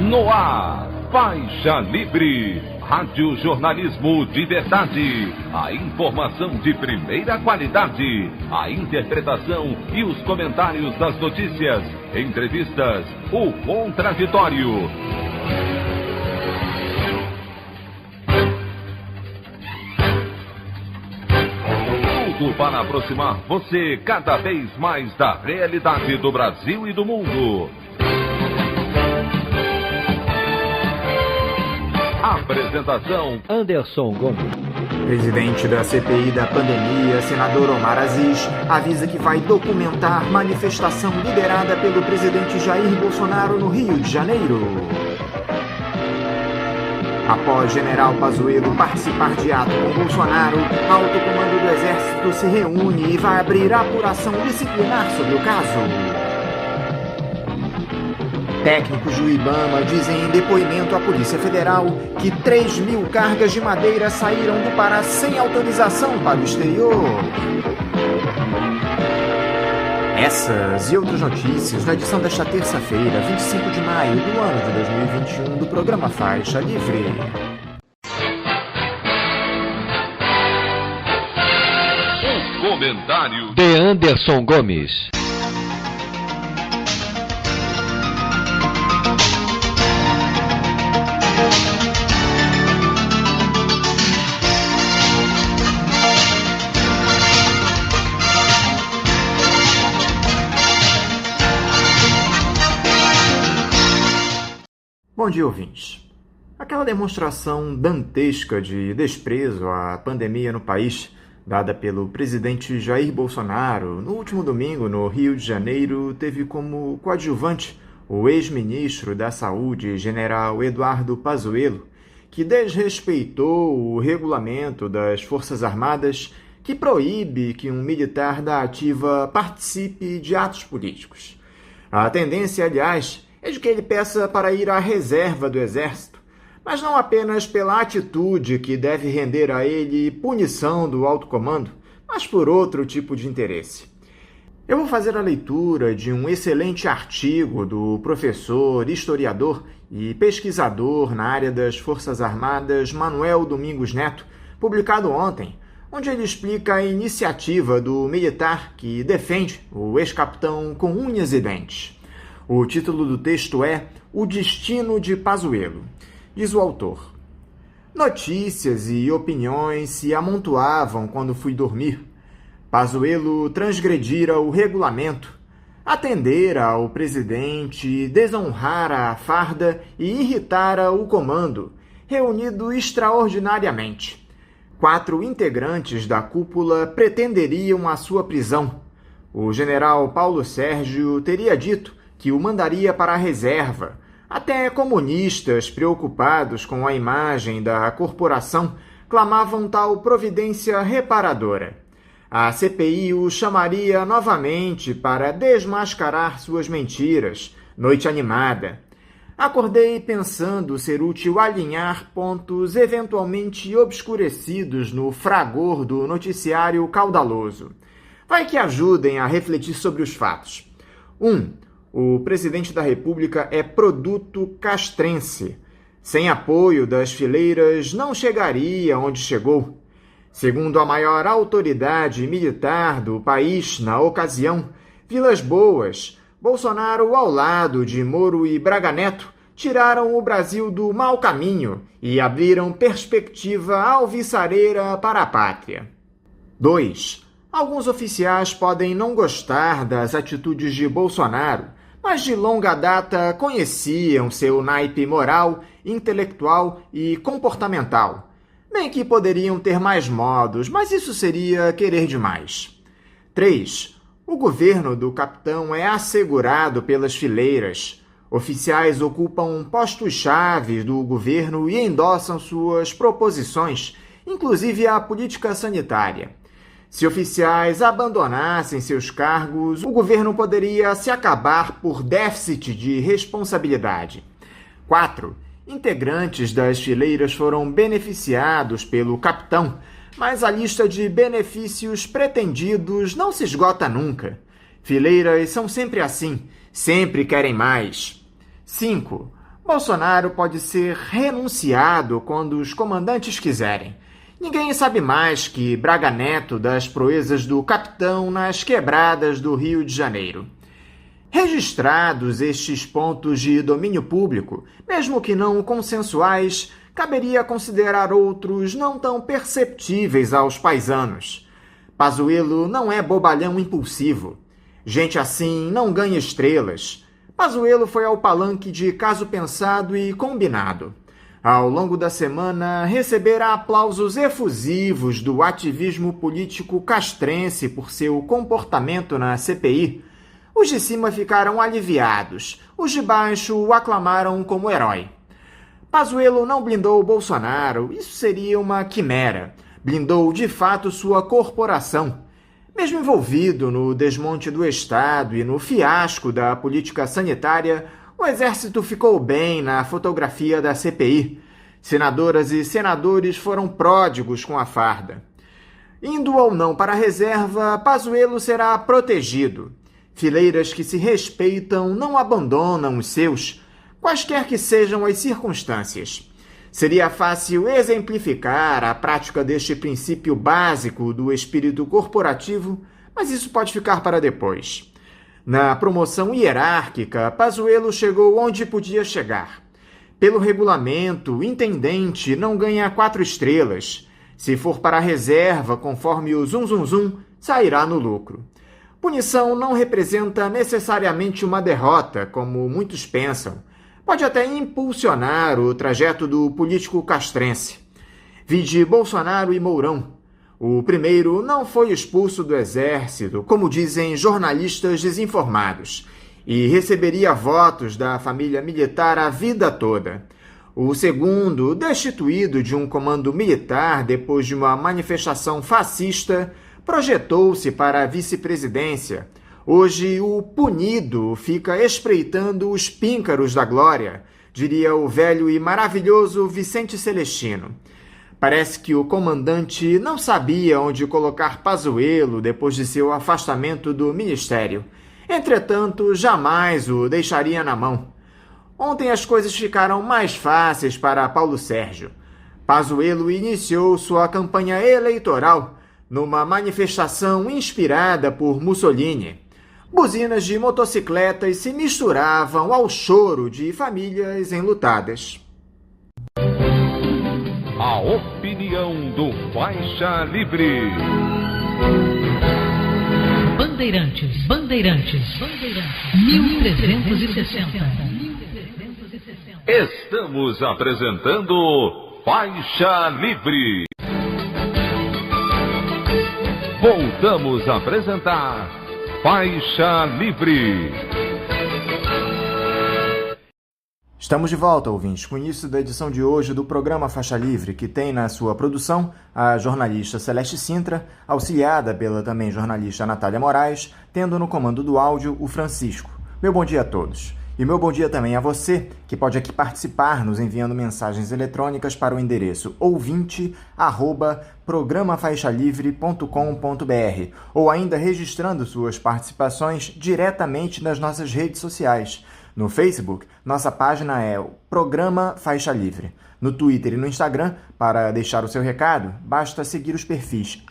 No ar, Faixa Livre, rádio jornalismo de verdade, a informação de primeira qualidade, a interpretação e os comentários das notícias, entrevistas, o contraditório. Tudo para aproximar você cada vez mais da realidade do Brasil e do mundo. Apresentação: Anderson Gomes. Presidente da CPI da pandemia, senador Omar Aziz, avisa que vai documentar manifestação liderada pelo presidente Jair Bolsonaro no Rio de Janeiro. Após general Pazuello participar de ato com Bolsonaro, alto comando do Exército se reúne e vai abrir apuração disciplinar sobre o caso. Técnicos do IBAMA dizem em depoimento à Polícia Federal que 3.000 cargas de madeira saíram do Pará sem autorização para o exterior. Essas e outras notícias na edição desta terça-feira, 25 de maio do ano de 2021, do programa Faixa Livre. O comentário de Anderson Gomes. Bom dia, ouvintes. Aquela demonstração dantesca de desprezo à pandemia no país, dada pelo presidente Jair Bolsonaro no último domingo no Rio de Janeiro, teve como coadjuvante o ex-ministro da Saúde, general Eduardo Pazuello, que desrespeitou o regulamento das Forças Armadas, que proíbe que um militar da ativa participe de atos políticos. A tendência, aliás, é de que ele peça para ir à reserva do Exército, mas não apenas pela atitude que deve render a ele punição do alto comando, mas por outro tipo de interesse. Eu vou fazer a leitura de um excelente artigo do professor, historiador e pesquisador na área das Forças Armadas, Manuel Domingos Neto, publicado ontem, onde ele explica a iniciativa do militar que defende o ex-capitão com unhas e dentes. O título do texto é O Destino de Pazuello. Diz o autor: notícias e opiniões se amontoavam quando fui dormir. Pazuello transgredira o regulamento, atendera ao presidente, desonrara a farda e irritara o comando, reunido extraordinariamente. 4 integrantes da cúpula pretenderiam a sua prisão. O general Paulo Sérgio teria dito que o mandaria para a reserva. Até comunistas preocupados com a imagem da corporação clamavam tal providência reparadora. A CPI o chamaria novamente para desmascarar suas mentiras. Noite animada. Acordei pensando ser útil alinhar pontos eventualmente obscurecidos no fragor do noticiário caudaloso. Vai que ajudem a refletir sobre os fatos. 1. O presidente da República é produto castrense. Sem apoio das fileiras, não chegaria onde chegou. Segundo a maior autoridade militar do país na ocasião, Vilas Boas, Bolsonaro, ao lado de Moro e Braga Neto, tiraram o Brasil do mau caminho e abriram perspectiva alvissareira para a pátria. 2. Alguns oficiais podem não gostar das atitudes de Bolsonaro, mas de longa data conheciam seu naipe moral, intelectual e comportamental. Bem que poderiam ter mais modos, mas isso seria querer demais. 3. O governo do capitão é assegurado pelas fileiras. Oficiais ocupam postos-chave do governo e endossam suas proposições, inclusive a política sanitária. Se oficiais abandonassem seus cargos, o governo poderia se acabar por déficit de responsabilidade. 4. Integrantes das fileiras foram beneficiados pelo capitão, mas a lista de benefícios pretendidos não se esgota nunca. Fileiras são sempre assim, sempre querem mais. 5. Bolsonaro pode ser renunciado quando os comandantes quiserem. Ninguém sabe mais que Braga Neto das proezas do capitão nas quebradas do Rio de Janeiro. Registrados estes pontos de domínio público, mesmo que não consensuais, caberia considerar outros não tão perceptíveis aos paisanos. Pazuello não é bobalhão impulsivo. Gente assim não ganha estrelas. Pazuello foi ao palanque de caso pensado e combinado. Ao longo da semana, receberá aplausos efusivos do ativismo político castrense por seu comportamento na CPI. Os de cima ficaram aliviados, os de baixo o aclamaram como herói. Pazuello não blindou Bolsonaro, isso seria uma quimera. Blindou de fato sua corporação. Mesmo envolvido no desmonte do Estado e no fiasco da política sanitária, o Exército ficou bem na fotografia da CPI. Senadoras e senadores foram pródigos com a farda. Indo ou não para a reserva, Pazuello será protegido. Fileiras que se respeitam não abandonam os seus, quaisquer que sejam as circunstâncias. Seria fácil exemplificar a prática deste princípio básico do espírito corporativo, mas isso pode ficar para depois. Na promoção hierárquica, Pazuello chegou onde podia chegar. Pelo regulamento, o intendente não ganha 4 estrelas. Se for para a reserva, conforme o zum zum zum, sairá no lucro. Punição não representa necessariamente uma derrota, como muitos pensam. Pode até impulsionar o trajeto do político castrense. Vide Bolsonaro e Mourão. O primeiro não foi expulso do Exército, como dizem jornalistas desinformados, e receberia votos da família militar a vida toda. O segundo, destituído de um comando militar depois de uma manifestação fascista, projetou-se para a vice-presidência. Hoje, o punido fica espreitando os píncaros da glória, diria o velho e maravilhoso Vicente Celestino. Parece que o comandante não sabia onde colocar Pazuello depois de seu afastamento do ministério. Entretanto, jamais o deixaria na mão. Ontem as coisas ficaram mais fáceis para Paulo Sérgio. Pazuello iniciou sua campanha eleitoral numa manifestação inspirada por Mussolini. Buzinas de motocicletas se misturavam ao choro de famílias enlutadas. A opinião do Faixa Livre. Bandeirantes, 1360. Estamos apresentando Faixa Livre. Voltamos a apresentar Faixa Livre. Estamos de volta, ouvintes, com o início da edição de hoje do programa Faixa Livre, que tem na sua produção a jornalista Celeste Sintra, auxiliada pela também jornalista Natália Moraes, tendo no comando do áudio o Francisco. Meu bom dia a todos. E meu bom dia também a você, que pode aqui participar nos enviando mensagens eletrônicas para o endereço ouvinte@programafaixalivre.com.br ou ainda registrando suas participações diretamente nas nossas redes sociais. No Facebook, nossa página é o Programa Faixa Livre. No Twitter e no Instagram, para deixar o seu recado, basta seguir os perfis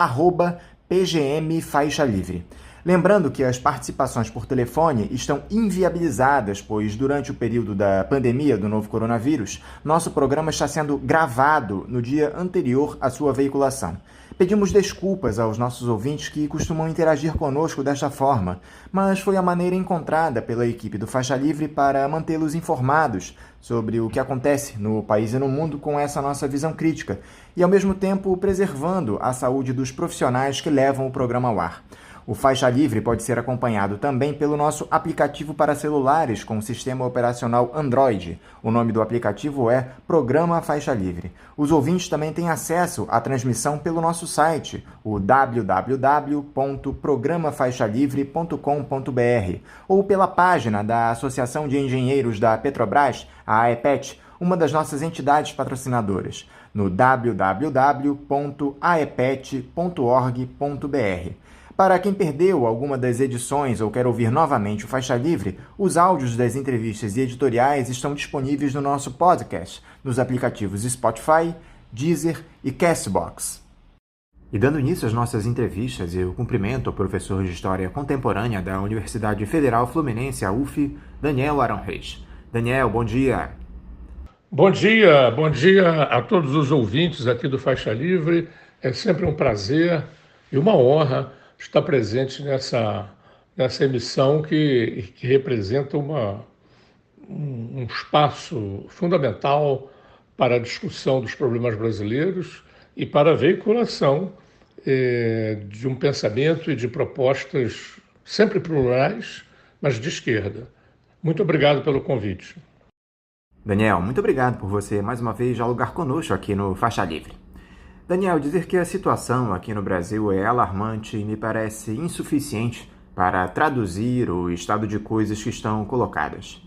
@PGMFaixaLivre. Lembrando que as participações por telefone estão inviabilizadas, pois durante o período da pandemia do novo coronavírus, nosso programa está sendo gravado no dia anterior à sua veiculação. Pedimos desculpas aos nossos ouvintes que costumam interagir conosco desta forma, mas foi a maneira encontrada pela equipe do Faixa Livre para mantê-los informados sobre o que acontece no país e no mundo com essa nossa visão crítica e, ao mesmo tempo, preservando a saúde dos profissionais que levam o programa ao ar. O Faixa Livre pode ser acompanhado também pelo nosso aplicativo para celulares com sistema operacional Android. O nome do aplicativo é Programa Faixa Livre. Os ouvintes também têm acesso à transmissão pelo nosso site, o www.programafaixalivre.com.br, ou pela página da Associação de Engenheiros da Petrobras, a AEPET, uma das nossas entidades patrocinadoras, no www.aepet.org.br. Para quem perdeu alguma das edições ou quer ouvir novamente o Faixa Livre, os áudios das entrevistas e editoriais estão disponíveis no nosso podcast, nos aplicativos Spotify, Deezer e Castbox. E dando início às nossas entrevistas, eu cumprimento o professor de História Contemporânea da Universidade Federal Fluminense, a UF, Daniel Arão Reis. Daniel, bom dia. Bom dia a todos os ouvintes aqui do Faixa Livre. É sempre um prazer e uma honra estar presente nessa emissão que representa um espaço fundamental para a discussão dos problemas brasileiros e para a veiculação de um pensamento e de propostas sempre plurais, mas de esquerda. Muito obrigado pelo convite. Daniel, muito obrigado por você mais uma vez dialogar conosco aqui no Faixa Livre. Daniel, dizer que a situação aqui no Brasil é alarmante e me parece insuficiente para traduzir o estado de coisas que estão colocadas.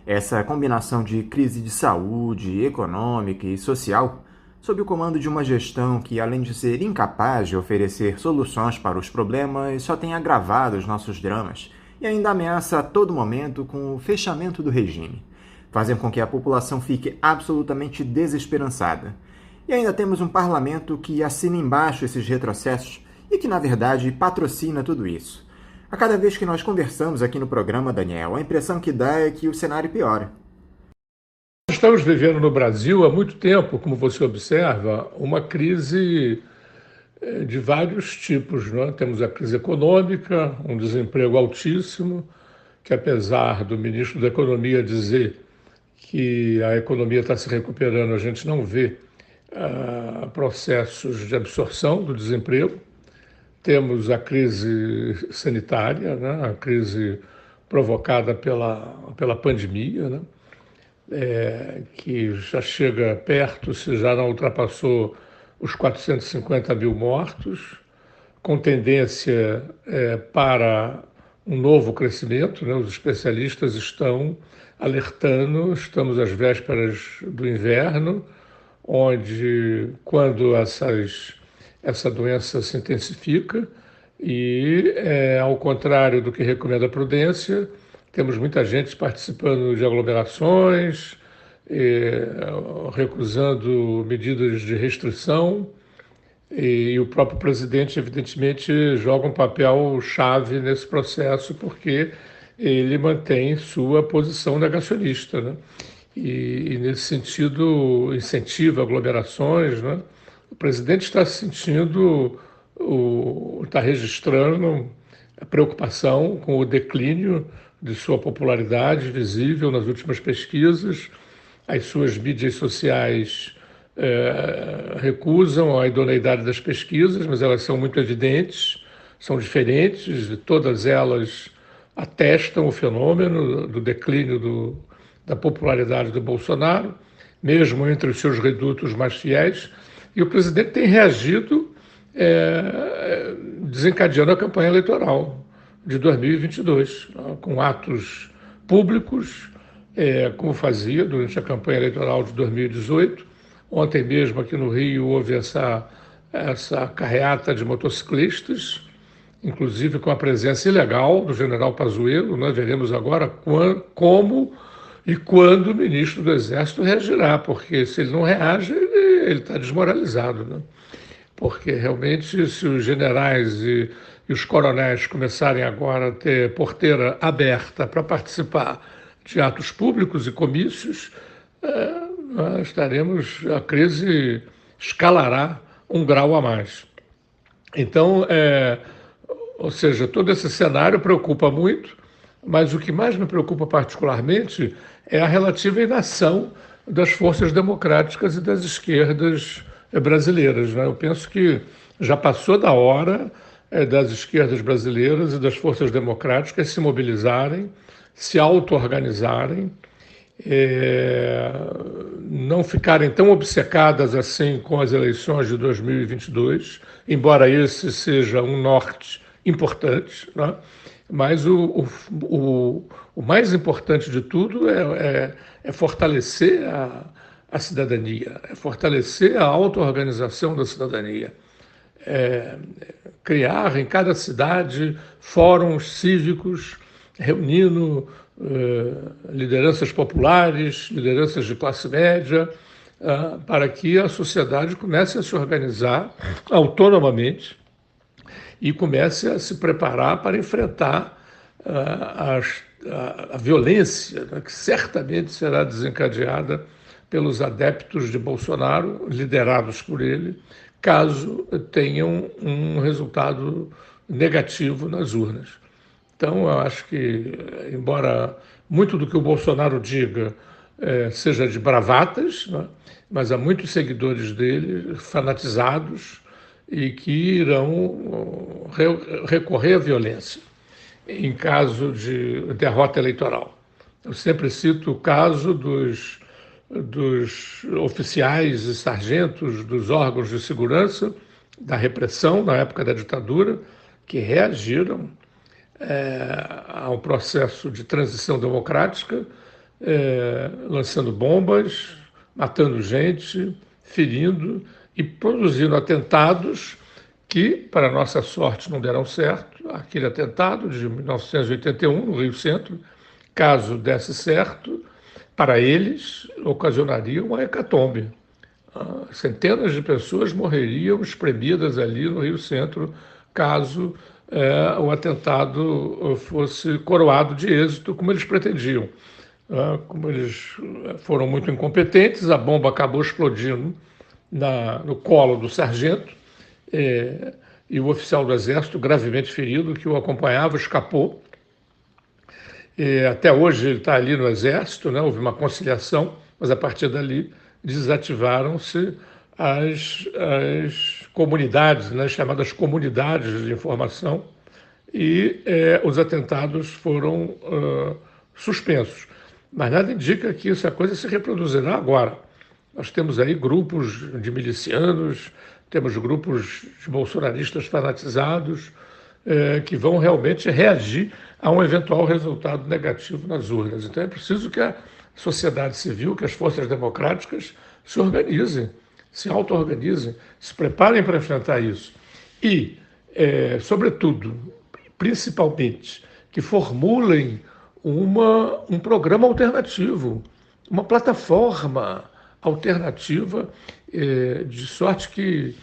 Essa combinação de crise de saúde, econômica e social, sob o comando de uma gestão que, além de ser incapaz de oferecer soluções para os problemas, só tem agravado os nossos dramas e ainda ameaça a todo momento com o fechamento do regime, fazem com que a população fique absolutamente desesperançada. E ainda temos um parlamento que assina embaixo esses retrocessos e que, na verdade, patrocina tudo isso. A cada vez que nós conversamos aqui no programa, Daniel, a impressão que dá é que o cenário piora. Estamos vivendo no Brasil há muito tempo, como você observa, uma crise de vários tipos, não é? Temos a crise econômica, um desemprego altíssimo, que apesar do ministro da Economia dizer que a economia está se recuperando, a gente não vê processos de absorção do desemprego. Temos a crise sanitária, né? A crise provocada pela pandemia, né? Que já chega perto, se já não ultrapassou os 450 mil mortos, com tendência para um novo crescimento, né? Os especialistas estão alertando, estamos às vésperas do inverno, onde, quando essa doença se intensifica e, ao contrário do que recomenda a prudência, temos muita gente participando de aglomerações, recusando medidas de restrição, e o próprio presidente, evidentemente, joga um papel chave nesse processo, porque ele mantém sua posição negacionista, né? E nesse sentido, incentiva aglomerações, né? O presidente está sentindo, está registrando a preocupação com o declínio de sua popularidade visível nas últimas pesquisas. As suas mídias sociais recusam a idoneidade das pesquisas, mas elas são muito evidentes, são diferentes, e todas elas atestam o fenômeno do declínio da popularidade do Bolsonaro, mesmo entre os seus redutos mais fiéis, e o presidente tem reagido desencadeando a campanha eleitoral de 2022, com atos públicos, como fazia durante a campanha eleitoral de 2018. Ontem mesmo, aqui no Rio, houve essa carreata de motociclistas, inclusive com a presença ilegal do general Pazuello. Nós veremos agora como e quando o ministro do Exército reagirá, porque se ele não reage, ele está desmoralizado, né? Porque realmente, se os generais e os coronéis começarem agora a ter porteira aberta para participar de atos públicos e comícios, a crise escalará um grau a mais. Então, ou seja, todo esse cenário preocupa muito, mas o que mais me preocupa particularmente é a relativa inação das forças democráticas e das esquerdas brasileiras, né? Eu penso que já passou da hora das esquerdas brasileiras e das forças democráticas se mobilizarem, se auto-organizarem, não ficarem tão obcecadas assim com as eleições de 2022, embora esse seja um norte importante, né? Mas o mais importante de tudo é fortalecer a cidadania, é fortalecer a auto-organização da cidadania. criar em cada cidade fóruns cívicos, reunindo lideranças populares, lideranças de classe média, para que a sociedade comece a se organizar autonomamente e comece a se preparar para enfrentar a violência, né, que certamente será desencadeada pelos adeptos de Bolsonaro, liderados por ele, caso tenham um resultado negativo nas urnas. Então, eu acho que, embora muito do que o Bolsonaro diga seja de bravatas, né, mas há muitos seguidores dele fanatizados e que irão recorrer à violência em caso de derrota eleitoral. Eu sempre cito o caso dos oficiais e sargentos dos órgãos de segurança da repressão na época da ditadura, que reagiram ao processo de transição democrática, lançando bombas, matando gente, ferindo e produzindo atentados que, para nossa sorte, não deram certo. Aquele atentado de 1981, no Rio Centro, caso desse certo, para eles, ocasionaria uma hecatombe. Centenas de pessoas morreriam espremidas ali no Rio Centro, caso o atentado fosse coroado de êxito, como eles pretendiam. Como eles foram muito incompetentes, a bomba acabou explodindo no colo do sargento, e o oficial do Exército, gravemente ferido, que o acompanhava, escapou. Até hoje ele está ali no Exército, né? Houve uma conciliação, mas a partir dali desativaram-se as comunidades, né? Chamadas comunidades de informação, e os atentados foram suspensos. Mas nada indica que essa coisa se reproduzirá agora. Nós temos aí grupos de milicianos, temos grupos de bolsonaristas fanatizados que vão realmente reagir a um eventual resultado negativo nas urnas. Então é preciso que a sociedade civil, que as forças democráticas se organizem, se auto-organizem, se preparem para enfrentar isso. E, sobretudo, principalmente, que formulem um programa alternativo, uma plataforma alternativa, de sorte que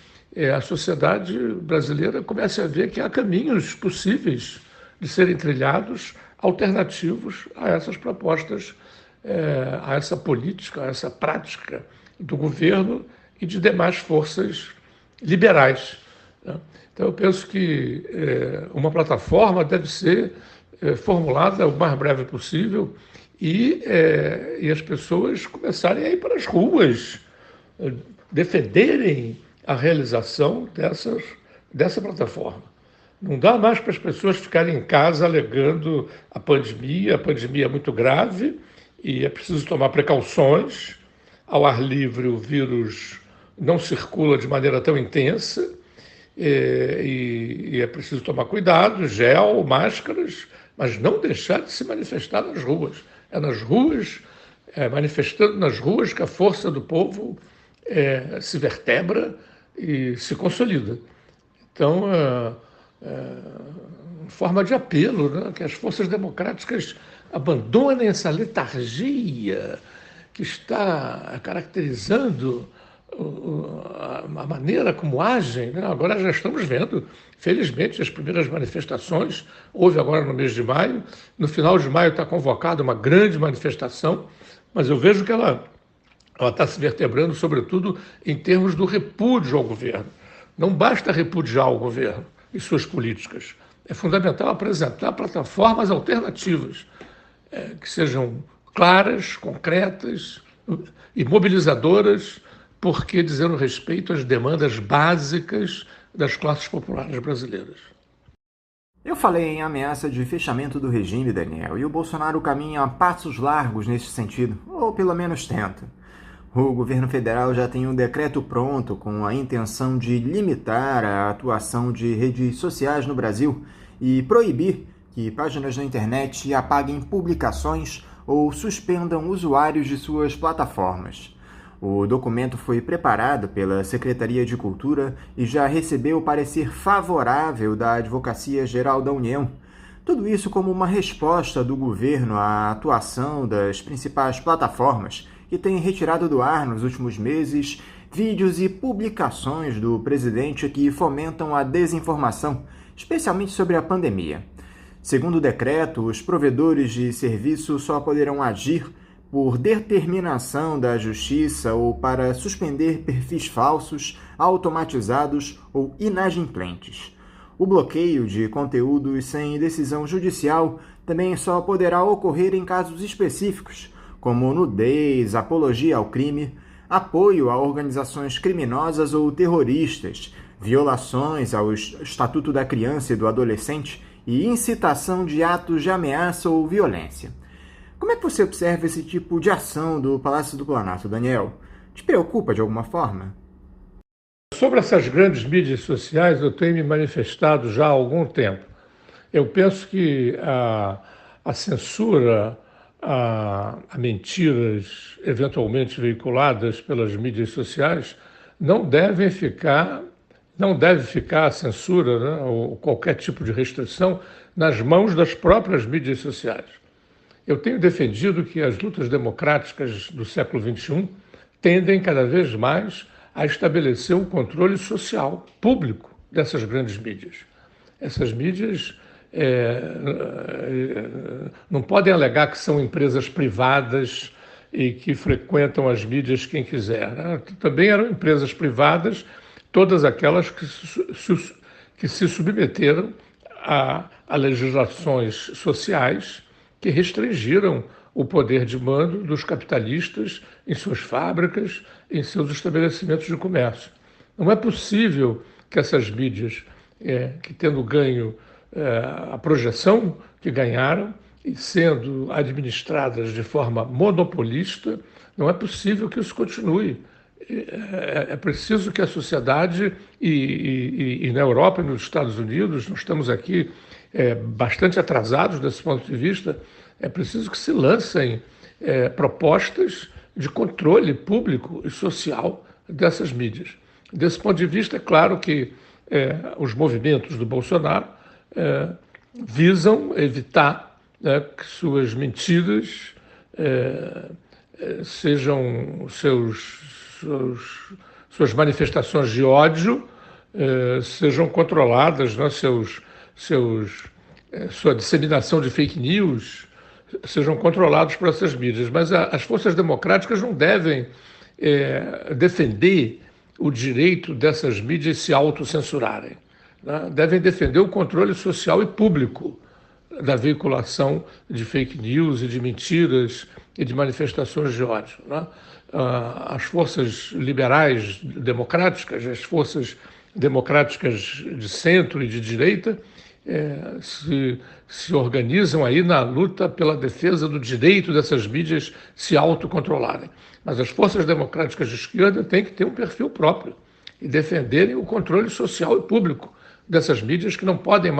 a sociedade brasileira comece a ver que há caminhos possíveis de serem trilhados, alternativos a essas propostas, a essa política, a essa prática do governo e de demais forças liberais. Então, eu penso que uma plataforma deve ser formulada o mais breve possível e as pessoas começarem a ir para as ruas, defenderem a realização dessa plataforma. Não dá mais para as pessoas ficarem em casa alegando a pandemia é muito grave e é preciso tomar precauções. Ao ar livre o vírus não circula de maneira tão intensa e é preciso tomar cuidado, gel, máscaras, mas não deixar de se manifestar nas ruas. É nas ruas, manifestando nas ruas, que a força do povo se vertebra e se consolida. Então, forma de apelo, né? Que as forças democráticas abandonem essa letargia que está caracterizando a maneira como agem, né? Agora já estamos vendo, felizmente, as primeiras manifestações. Houve agora no mês de maio. No final de maio está convocada uma grande manifestação, mas eu vejo que ela está se vertebrando, sobretudo, em termos do repúdio ao governo. Não basta repudiar o governo e suas políticas. É fundamental apresentar plataformas alternativas que sejam claras, concretas e mobilizadoras, porque dizendo respeito às demandas básicas das classes populares brasileiras. Eu falei em ameaça de fechamento do regime, Daniel, e o Bolsonaro caminha a passos largos nesse sentido, ou pelo menos tenta. O governo federal já tem um decreto pronto com a intenção de limitar a atuação de redes sociais no Brasil e proibir que páginas na internet apaguem publicações ou suspendam usuários de suas plataformas. O documento foi preparado pela Secretaria de Cultura e já recebeu o parecer favorável da Advocacia Geral da União. Tudo isso como uma resposta do governo à atuação das principais plataformas que têm retirado do ar nos últimos meses vídeos e publicações do presidente que fomentam a desinformação, especialmente sobre a pandemia. Segundo o decreto, os provedores de serviço só poderão agir por determinação da Justiça ou para suspender perfis falsos, automatizados ou inadimplentes. O bloqueio de conteúdos sem decisão judicial também só poderá ocorrer em casos específicos, como nudez, apologia ao crime, apoio a organizações criminosas ou terroristas, violações ao Estatuto da Criança e do Adolescente e incitação de atos de ameaça ou violência. Como é que você observa esse tipo de ação do Palácio do Planalto, Daniel? Te preocupa de alguma forma? Sobre essas grandes mídias sociais, eu tenho me manifestado já há algum tempo. Eu penso que a censura a mentiras eventualmente veiculadas pelas mídias sociais não deve ficar a censura, né, ou qualquer tipo de restrição nas mãos das próprias mídias sociais. Eu tenho defendido que as lutas democráticas do século XXI tendem cada vez mais a estabelecer um controle social, público, dessas grandes mídias. Essas mídias não podem alegar que são empresas privadas e que frequentam as mídias quem quiser, né? Também eram empresas privadas, todas aquelas que se submeteram a legislações sociais que restringiram o poder de mando dos capitalistas em suas fábricas, em seus estabelecimentos de comércio. Não é possível que essas mídias, que tendo ganho a projeção que ganharam e sendo administradas de forma monopolista, não é possível que isso continue. É preciso que a sociedade, e na Europa e nos Estados Unidos, nós estamos aqui bastante atrasados desse ponto de vista, é preciso que se lancem propostas de controle público e social dessas mídias. Desse ponto de vista, é claro que os movimentos do Bolsonaro visam evitar que suas mentiras sejam suas manifestações de ódio sejam controladas, né, sua disseminação de fake news sejam controlados por essas mídias. Mas as forças democráticas não devem defender o direito dessas mídias se autocensurarem, né? Devem defender o controle social e público da veiculação de fake news e de mentiras e de manifestações de ódio, né? As forças liberais democráticas, as forças democráticas de centro e de direita se organizam aí na luta pela defesa do direito dessas mídias se autocontrolarem. Mas as forças democráticas de esquerda têm que ter um perfil próprio e defenderem o controle social e público dessas mídias que não podem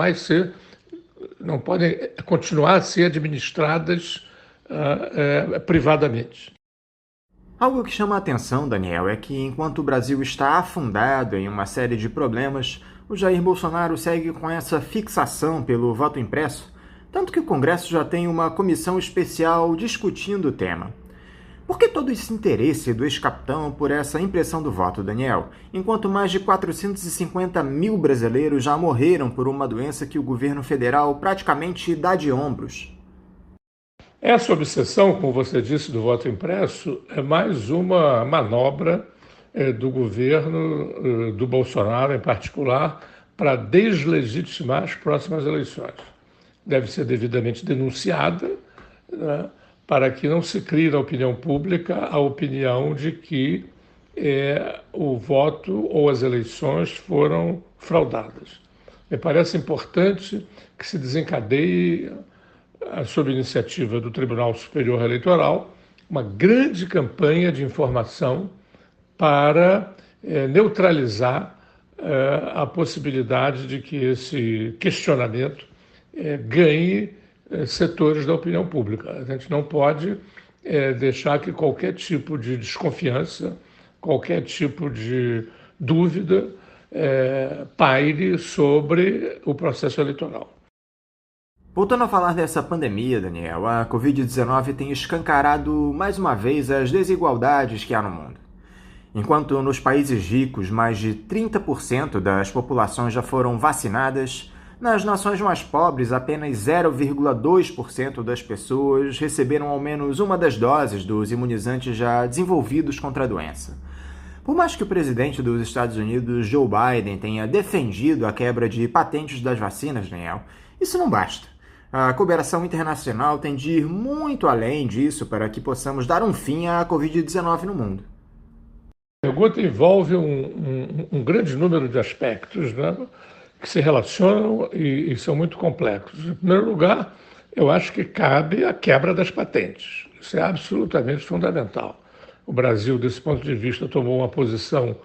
continuar a ser administradas privadamente. Algo que chama a atenção, Daniel, é que enquanto o Brasil está afundado em uma série de problemas, o Jair Bolsonaro segue com essa fixação pelo voto impresso, tanto que o Congresso já tem uma comissão especial discutindo o tema. Por que todo esse interesse do ex-capitão por essa impressão do voto, Daniel, enquanto mais de 450 mil brasileiros já morreram por uma doença que o governo federal praticamente dá de ombros? Essa obsessão, como você disse, do voto impresso é mais uma manobra do governo, do Bolsonaro em particular, para deslegitimar as próximas eleições. Deve ser devidamente denunciada, né, para que não se crie na opinião pública a opinião de que o voto ou as eleições foram fraudadas. Me parece importante que se desencadeie, sob iniciativa do Tribunal Superior Eleitoral, uma grande campanha de informação para neutralizar a possibilidade de que esse questionamento ganhe setores da opinião pública. A gente não pode deixar que qualquer tipo de desconfiança, qualquer tipo de dúvida paire sobre o processo eleitoral. Voltando a falar dessa pandemia, Daniel, a Covid-19 tem escancarado mais uma vez as desigualdades que há no mundo. Enquanto nos países ricos mais de 30% das populações já foram vacinadas, nas nações mais pobres apenas 0,2% das pessoas receberam ao menos uma das doses dos imunizantes já desenvolvidos contra a doença. Por mais que o presidente dos Estados Unidos, Joe Biden, tenha defendido a quebra de patentes das vacinas, Daniel, isso não basta. A cooperação internacional tem de ir muito além disso para que possamos dar um fim à Covid-19 no mundo. A pergunta envolve um grande número de aspectos, né, que se relacionam e são muito complexos. Em primeiro lugar, eu acho que cabe a quebra das patentes. Isso é absolutamente fundamental. O Brasil, desse ponto de vista, tomou uma posição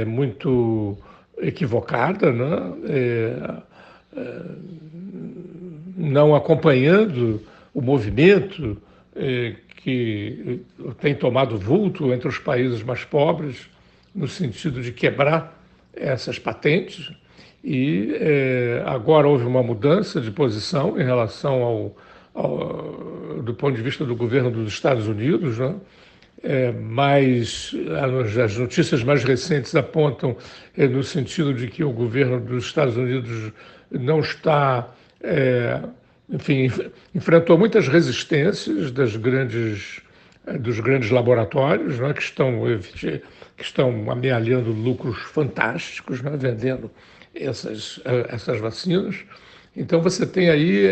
muito equivocada, né? Não acompanhando o movimento que tem tomado vulto entre os países mais pobres, no sentido de quebrar essas patentes. E agora houve uma mudança de posição em relação do ponto de vista do governo dos Estados Unidos, né? Mas as notícias mais recentes apontam no sentido de que o governo dos Estados Unidos não está, enfim, enfrentou muitas resistências dos grandes laboratórios, né, que estão amealhando lucros fantásticos, né, vendendo essas vacinas. Então você tem aí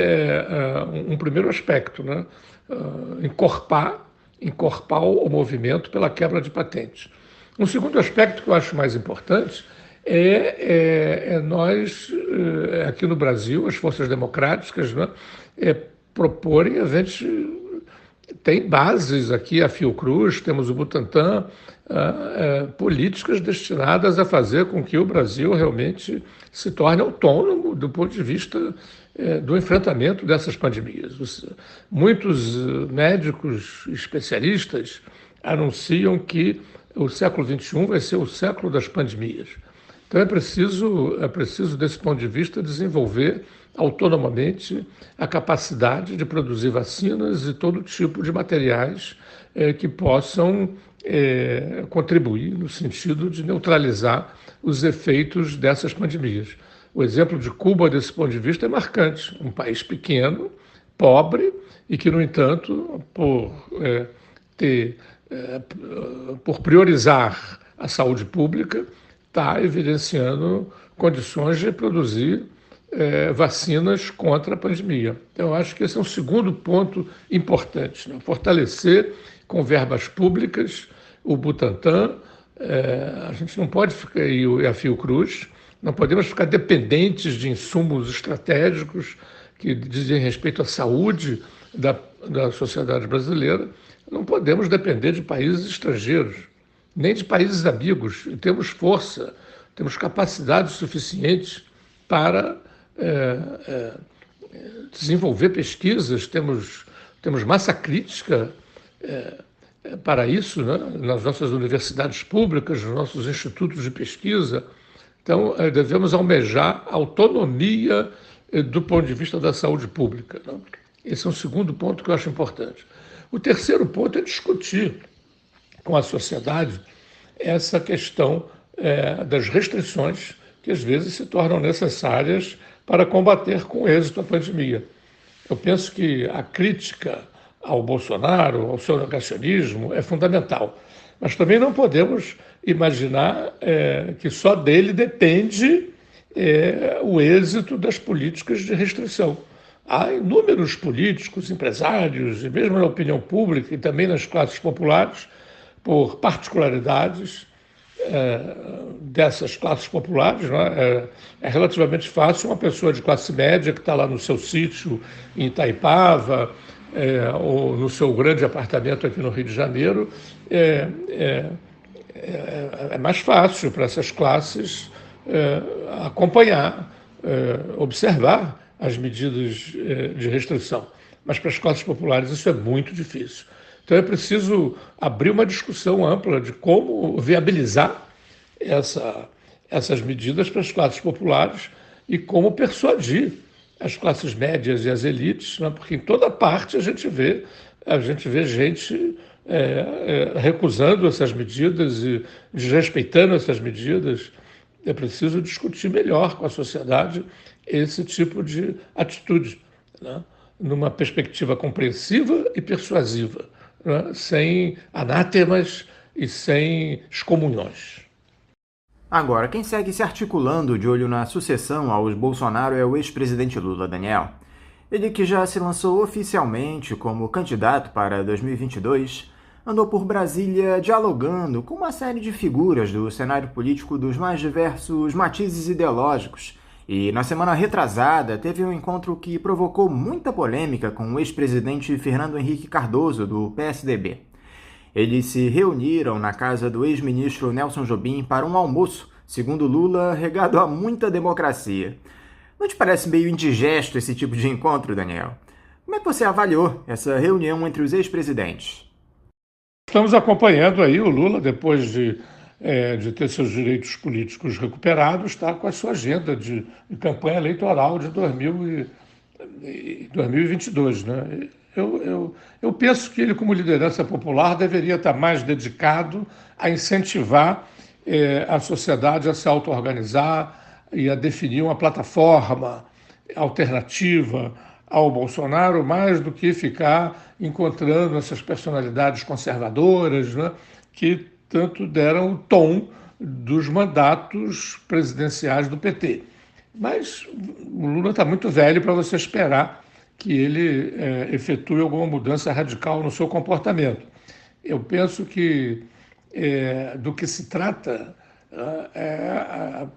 um primeiro aspecto, né, encorpar o movimento pela quebra de patentes. Um segundo aspecto que eu acho mais importante nós, aqui no Brasil, as forças democráticas, né, proporem, a gente tem bases aqui, a Fiocruz, temos o Butantan, políticas destinadas a fazer com que o Brasil realmente se torne autônomo do ponto de vista do enfrentamento dessas pandemias. Muitos médicos especialistas anunciam que o século XXI vai ser o século das pandemias. Então é preciso, desse ponto de vista, desenvolver autonomamente a capacidade de produzir vacinas e todo tipo de materiais que possam contribuir no sentido de neutralizar os efeitos dessas pandemias. O exemplo de Cuba, desse ponto de vista, é marcante. Um país pequeno, pobre, e que, no entanto, por priorizar a saúde pública, está evidenciando condições de produzir vacinas contra a pandemia. Então, eu acho que esse é um segundo ponto importante, né? Fortalecer com verbas públicas o Butantan. A gente não pode ficar, e a Fiocruz, não podemos ficar dependentes de insumos estratégicos que dizem respeito à saúde da sociedade brasileira. Não podemos depender de países estrangeiros, nem de países amigos. E temos força, temos capacidade suficiente para desenvolver pesquisas, temos massa crítica para isso, né? Nas nossas universidades públicas, nos nossos institutos de pesquisa. Então, devemos almejar autonomia do ponto de vista da saúde pública, né? Esse é um segundo ponto que eu acho importante. O terceiro ponto é discutir com a sociedade essa questão das restrições que às vezes se tornam necessárias para combater com êxito a pandemia. Eu penso que a crítica ao Bolsonaro, ao seu negacionismo, é fundamental. Mas também não podemos imaginar que só dele depende o êxito das políticas de restrição. Há inúmeros políticos, empresários, e mesmo na opinião pública e também nas classes populares, por particularidades dessas classes populares, né? É relativamente fácil uma pessoa de classe média que está lá no seu sítio em Itaipava, ou no seu grande apartamento aqui no Rio de Janeiro, é mais fácil para essas classes acompanhar, observar as medidas de restrição. Mas para as classes populares isso é muito difícil. Então é preciso abrir uma discussão ampla de como viabilizar essas medidas para as classes populares e como persuadir as classes médias e as elites, né? Porque em toda parte a gente vê gente recusando essas medidas e desrespeitando essas medidas. É preciso discutir melhor com a sociedade esse tipo de atitude, né? Numa perspectiva compreensiva e persuasiva, né? Sem anátemas e sem excomunhões. Agora, quem segue se articulando de olho na sucessão aos Bolsonaro é o ex-presidente Lula, Daniel. Ele, que já se lançou oficialmente como candidato para 2022, andou por Brasília dialogando com uma série de figuras do cenário político dos mais diversos matizes ideológicos. E na semana retrasada teve um encontro que provocou muita polêmica com o ex-presidente Fernando Henrique Cardoso, do PSDB. Eles se reuniram na casa do ex-ministro Nelson Jobim para um almoço, segundo Lula, regado a muita democracia. Não te parece meio indigesto esse tipo de encontro, Daniel? Como é que você avaliou essa reunião entre os ex-presidentes? Estamos acompanhando aí o Lula, depois de ter seus direitos políticos recuperados, está com a sua agenda de campanha eleitoral de 2022, né? Eu penso que ele, como liderança popular, deveria estar mais dedicado a incentivar a sociedade a se auto-organizar e a definir uma plataforma alternativa ao Bolsonaro, mais do que ficar encontrando essas personalidades conservadoras, né, que tanto deram o tom dos mandatos presidenciais do PT. Mas o Lula está muito velho para você esperar que ele efetue alguma mudança radical no seu comportamento. Eu penso que do que se trata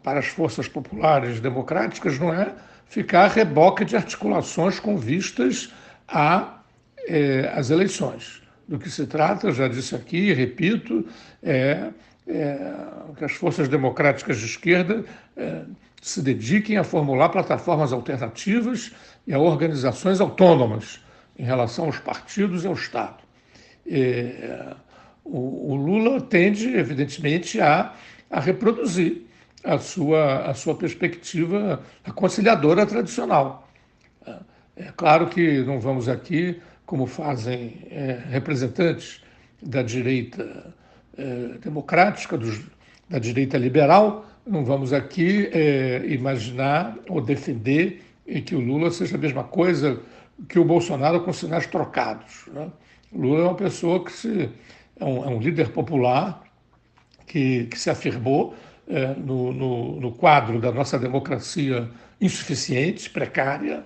para as forças populares democráticas não é ficar a reboque de articulações com vistas às eleições. Do que se trata, eu já disse aqui, repito, que as forças democráticas de esquerda se dediquem a formular plataformas alternativas e a organizações autônomas em relação aos partidos e ao Estado. O Lula tende, evidentemente, a reproduzir a sua perspectiva conciliadora tradicional. É claro que não vamos aqui, como fazem representantes da direita democrática, da direita liberal, não vamos aqui imaginar ou defender que o Lula seja a mesma coisa que o Bolsonaro com sinais trocados, né? O Lula é uma pessoa que é um líder popular que se afirmou no quadro da nossa democracia insuficiente, precária,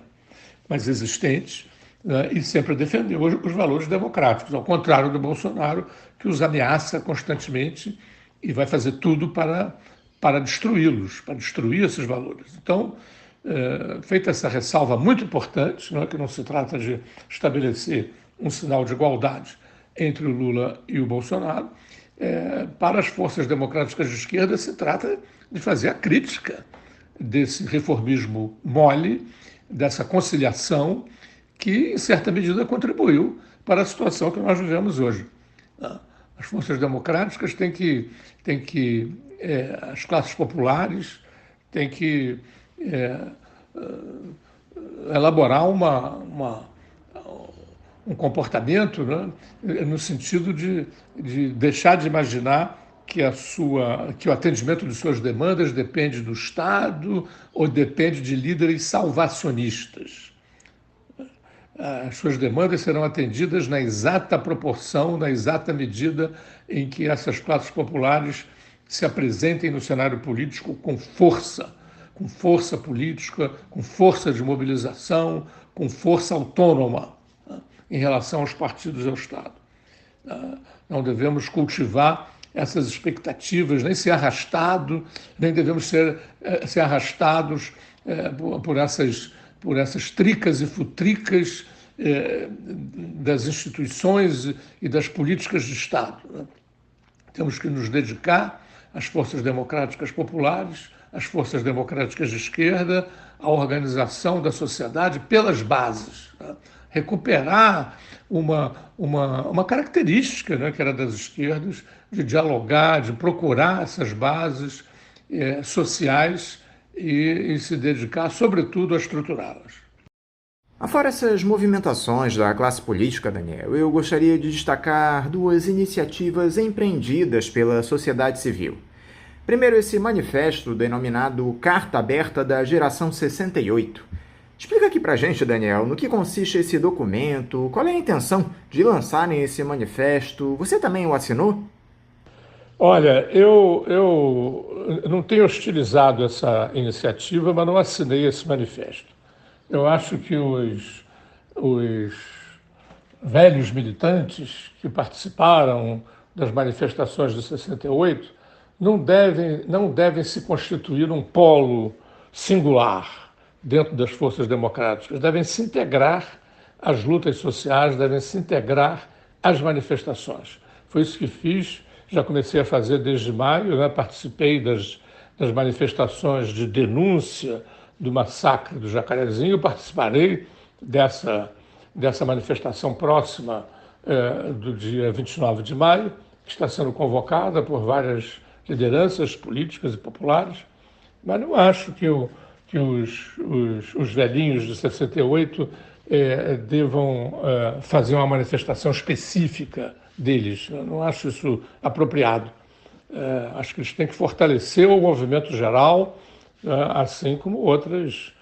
mas existente, né? E sempre defendeu os valores democráticos, ao contrário do Bolsonaro, que os ameaça constantemente e vai fazer tudo para destruí-los, para destruir esses valores. Então, feita essa ressalva muito importante, né, que não se trata de estabelecer um sinal de igualdade entre o Lula e o Bolsonaro, para as forças democráticas de esquerda se trata de fazer a crítica desse reformismo mole, dessa conciliação que, em certa medida, contribuiu para a situação que nós vivemos hoje. As forças democráticas têm que as classes populares têm que elaborar um comportamento, né, no sentido de deixar de imaginar que o atendimento de suas demandas depende do Estado ou depende de líderes salvacionistas. As suas demandas serão atendidas na exata proporção, na exata medida em que essas classes populares se apresentem no cenário político com força política, com força de mobilização, com força autônoma, né, em relação aos partidos e ao Estado. Não devemos cultivar essas expectativas, nem ser arrastados, nem devemos ser arrastados por essas tricas e futricas das instituições e das políticas de Estado, né? Temos que nos dedicar às forças democráticas populares, às forças democráticas de esquerda, à organização da sociedade pelas bases, né? recuperar uma característica, né, que era das esquerdas, de dialogar, de procurar essas bases sociais e se dedicar, sobretudo, a estruturá-las. Afora essas movimentações da classe política, Daniel, eu gostaria de destacar duas iniciativas empreendidas pela sociedade civil. Primeiro, esse manifesto denominado Carta Aberta da Geração 68. Explica aqui pra gente, Daniel, no que consiste esse documento, qual é a intenção de lançarem esse manifesto. Você também o assinou? Olha, eu não tenho hostilizado essa iniciativa, mas não assinei esse manifesto. Eu acho que os velhos militantes que participaram das manifestações de 68 não devem se constituir um polo singular dentro das forças democráticas, devem se integrar às lutas sociais, devem se integrar às manifestações. Foi isso que fiz, já comecei a fazer desde maio, né? Participei das manifestações de denúncia do massacre do Jacarezinho, participarei dessa manifestação próxima do dia 29 de maio, que está sendo convocada por várias lideranças políticas e populares, mas não acho que os velhinhos de 68 devam fazer uma manifestação específica deles. Eu não acho isso apropriado. Acho que eles têm que fortalecer o movimento geral, assim como outros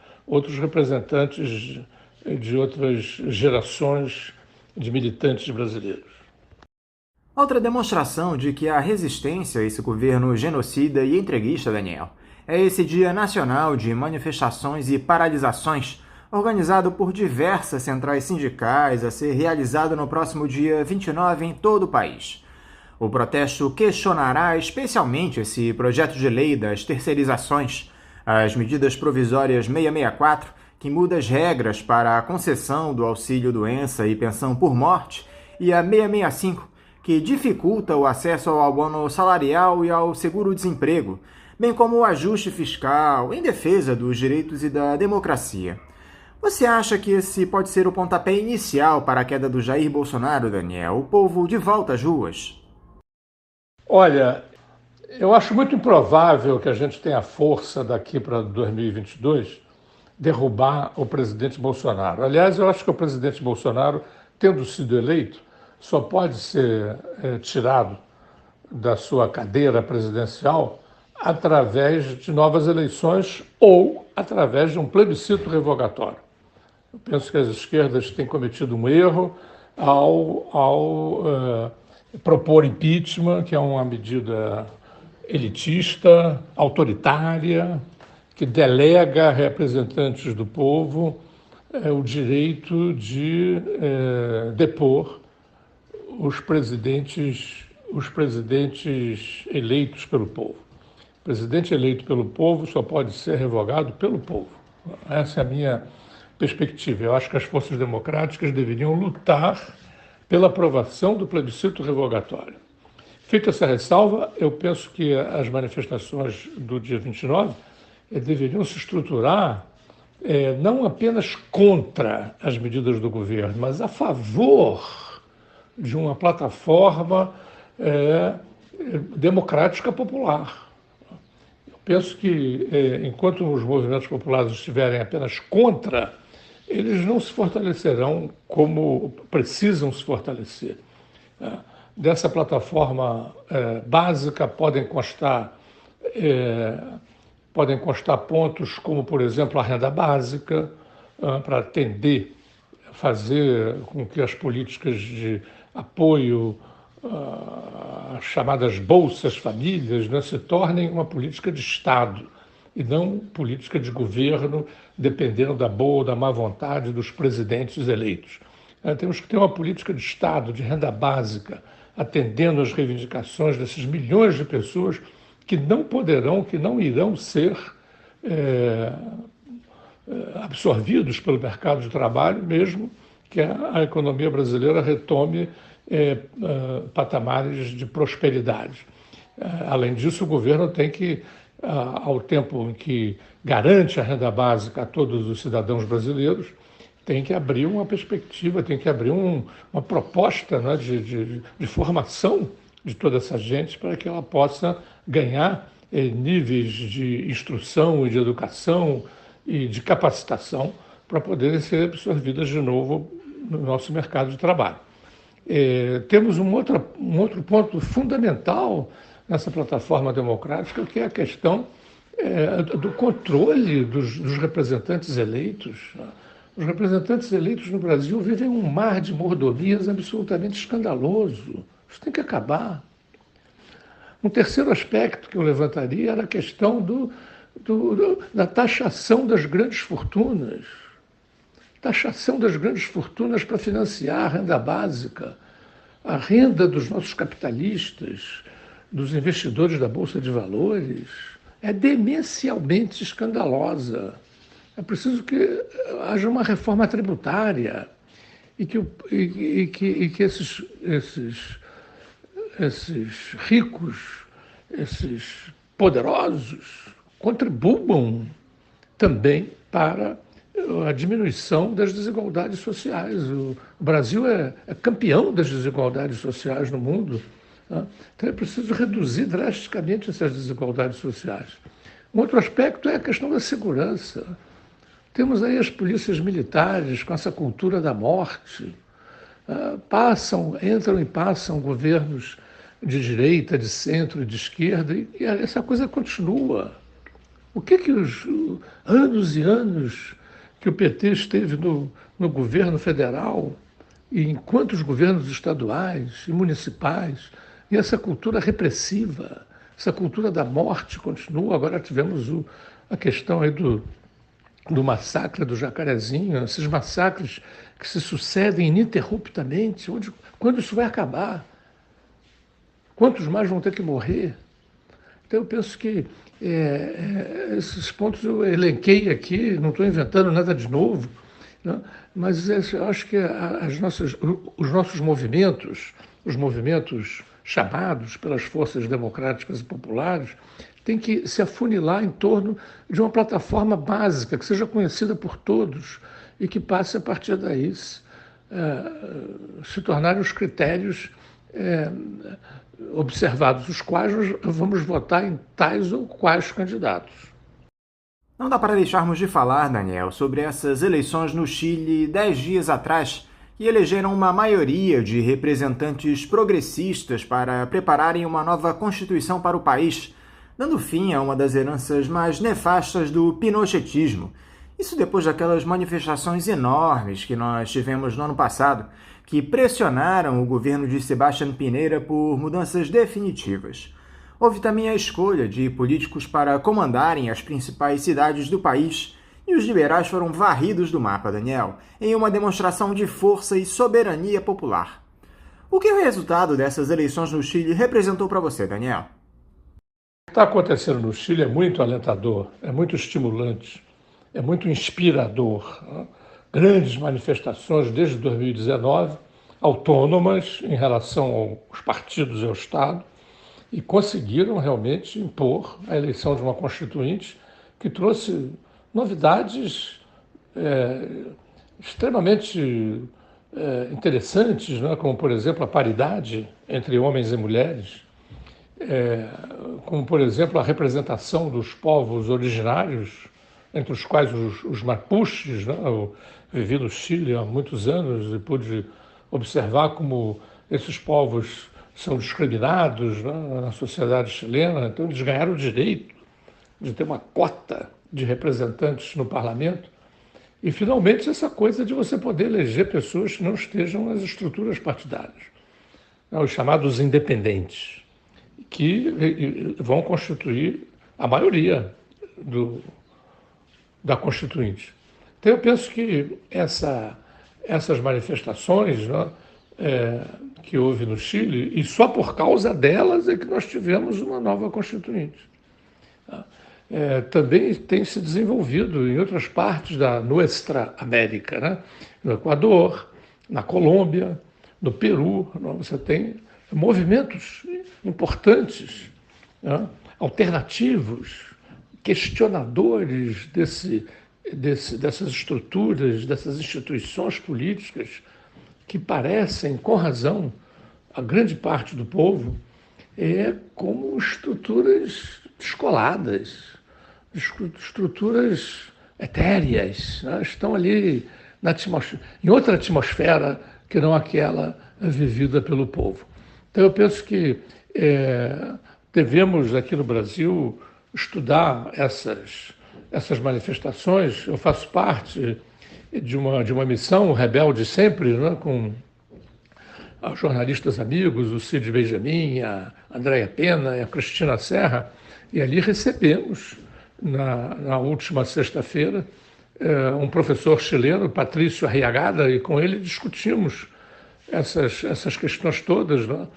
representantes de outras gerações de militantes brasileiros. Outra demonstração de que há resistência a esse governo genocida e entreguista, Daniel, é esse Dia Nacional de Manifestações e Paralisações, organizado por diversas centrais sindicais, a ser realizado no próximo dia 29 em todo o país. O protesto questionará especialmente esse projeto de lei das terceirizações, as medidas provisórias 664, que muda as regras para a concessão do auxílio-doença e pensão por morte, e a 665, que dificulta o acesso ao abono salarial e ao seguro-desemprego, bem como o ajuste fiscal em defesa dos direitos e da democracia. Você acha que esse pode ser o pontapé inicial para a queda do Jair Bolsonaro, Daniel? O povo de volta às ruas? Olha, eu acho muito improvável que a gente tenha força daqui para 2022 derrubar o presidente Bolsonaro. Aliás, eu acho que o presidente Bolsonaro, tendo sido eleito, só pode ser tirado da sua cadeira presidencial através de novas eleições ou através de um plebiscito revogatório. Eu penso que as esquerdas têm cometido um erro ao propor impeachment, que é uma medida elitista, autoritária, que delega a representantes do povo o direito de depor os presidentes eleitos pelo povo. O presidente eleito pelo povo só pode ser revogado pelo povo. Essa é a minha perspectiva. Eu acho que as forças democráticas deveriam lutar pela aprovação do plebiscito revogatório. Feita essa ressalva, eu penso que as manifestações do dia 29 deveriam se estruturar não apenas contra as medidas do governo, mas a favor de uma plataforma democrática popular. Eu penso que, enquanto os movimentos populares estiverem apenas contra, eles não se fortalecerão como precisam se fortalecer. Dessa plataforma básica podem constar pontos como, por exemplo, a renda básica, para fazer com que as políticas de apoio às chamadas bolsas famílias, né, se tornem uma política de Estado e não política de governo, dependendo da boa ou da má vontade dos presidentes eleitos. Temos que ter uma política de Estado, de renda básica, atendendo às reivindicações desses milhões de pessoas que não poderão, que não irão ser absorvidos pelo mercado de trabalho, mesmo que a economia brasileira retome patamares de prosperidade. Além disso, o governo tem que, ao tempo em que garante a renda básica a todos os cidadãos brasileiros, tem que abrir uma perspectiva, tem que abrir uma proposta, né, de formação de toda essa gente para que ela possa ganhar níveis de instrução e de educação e de capacitação para poderem ser absorvidas de novo no nosso mercado de trabalho. Temos um outro ponto fundamental nessa plataforma democrática, que é a questão do controle dos representantes eleitos. Os representantes eleitos no Brasil vivem um mar de mordomias absolutamente escandaloso. Isso tem que acabar. Um terceiro aspecto que eu levantaria era a questão da taxação das grandes fortunas. Taxação das grandes fortunas para financiar a renda básica, a renda dos nossos capitalistas, dos investidores da Bolsa de Valores, é demencialmente escandalosa. É preciso que haja uma reforma tributária e que esses ricos, esses poderosos, contribuam também para a diminuição das desigualdades sociais. O Brasil é campeão das desigualdades sociais no mundo, né? Então é preciso reduzir drasticamente essas desigualdades sociais. Um outro aspecto é a questão da segurança. Temos aí as polícias militares com essa cultura da morte. Entram e passam governos de direita, de centro e de esquerda, e essa coisa continua. O que os anos e anos que o PT esteve no governo federal e em quantos governos estaduais e municipais, e essa cultura repressiva, essa cultura da morte continua. Agora tivemos a questão aí do massacre do Jacarezinho, esses massacres que se sucedem ininterruptamente. Quando isso vai acabar? Quantos mais vão ter que morrer? Então eu penso que esses pontos eu elenquei aqui, não estou inventando nada de novo, né? Mas eu acho que os nossos movimentos, os movimentos chamados pelas forças democráticas e populares, têm que se afunilar em torno de uma plataforma básica, que seja conhecida por todos e que passe a partir daí se tornarem os critérios observados, os quais nós vamos votar em tais ou quais candidatos. Não dá para deixarmos de falar, Daniel, sobre essas eleições no Chile 10 dias atrás, que elegeram uma maioria de representantes progressistas para prepararem uma nova constituição para o país, dando fim a uma das heranças mais nefastas do pinochetismo. Isso depois daquelas manifestações enormes que nós tivemos no ano passado, que pressionaram o governo de Sebastián Piñera por mudanças definitivas. Houve também a escolha de políticos para comandarem as principais cidades do país, e os liberais foram varridos do mapa, Daniel, em uma demonstração de força e soberania popular. O que o resultado dessas eleições no Chile representou para você, Daniel? O que está acontecendo no Chile é muito alentador, é muito estimulante, é muito inspirador, né? Grandes manifestações desde 2019, autônomas em relação aos partidos e ao Estado, e conseguiram realmente impor a eleição de uma constituinte que trouxe novidades extremamente interessantes, né? Como, por exemplo, a paridade entre homens e mulheres, como, por exemplo, a representação dos povos originários, entre os quais os mapuches, né? Eu vivi no Chile há muitos anos e pude observar como esses povos são discriminados, né, na sociedade chilena. Então eles ganharam o direito de ter uma cota de representantes no parlamento e, finalmente, essa coisa de você poder eleger pessoas que não estejam nas estruturas partidárias, né, os chamados independentes, que vão constituir a maioria da Constituinte. Então eu penso que essas manifestações, né, que houve no Chile, e só por causa delas é que nós tivemos uma nova Constituinte. Também tem se desenvolvido em outras partes da Nuestra América, né? No Equador, na Colômbia, no Peru, você tem movimentos importantes, né? Alternativos, questionadores desse dessas estruturas, dessas instituições políticas que parecem, com razão, a grande parte do povo, como estruturas descoladas, estruturas etéreas, né? Estão ali em outra atmosfera que não aquela vivida pelo povo. Então, eu penso que devemos, aqui no Brasil, estudar essas manifestações. Eu faço parte de uma missão rebelde sempre, né, com os jornalistas amigos, o Cid Benjamin, a Andréa Pena e a Cristina Serra, e ali recebemos, na última sexta-feira, um professor chileno, Patrício Arriagada, e com ele discutimos essas questões todas, né?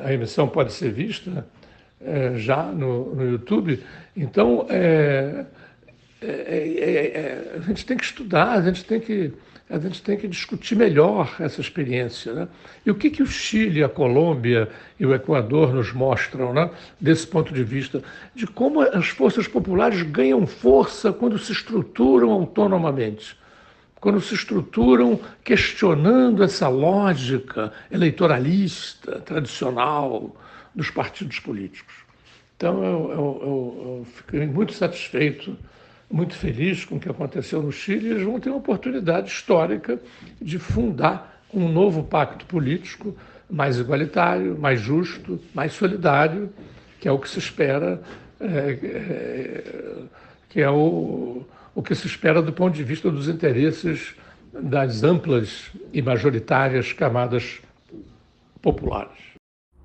A emissão pode ser vista já no YouTube. Então, a gente tem que estudar, a gente tem que discutir melhor essa experiência, né? E o que o Chile, a Colômbia e o Equador nos mostram, né, desse ponto de vista, de como as forças populares ganham força quando se estruturam autonomamente, quando se estruturam questionando essa lógica eleitoralista, tradicional dos partidos políticos. Então, eu fiquei muito satisfeito, muito feliz com o que aconteceu no Chile. Eles vão ter uma oportunidade histórica de fundar um novo pacto político mais igualitário, mais justo, mais solidário, que é o que se espera, que é o que se espera do ponto de vista dos interesses das amplas e majoritárias camadas populares.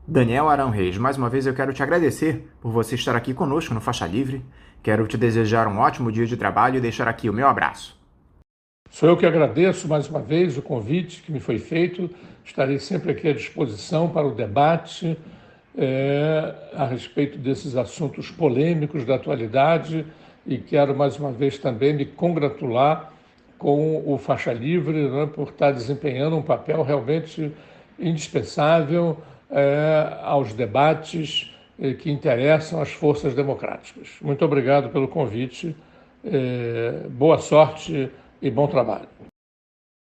Daniel Arão Reis, mais uma vez eu quero te agradecer por você estar aqui conosco no Faixa Livre. Quero te desejar um ótimo dia de trabalho e deixar aqui o meu abraço. Sou eu que agradeço mais uma vez o convite que me foi feito. Estarei sempre aqui à disposição para o debate a respeito desses assuntos polêmicos da atualidade, e quero mais uma vez também me congratular com o Faixa Livre, né, por estar desempenhando um papel realmente indispensável aos debates que interessam às forças democráticas. Muito obrigado pelo convite, boa sorte e bom trabalho.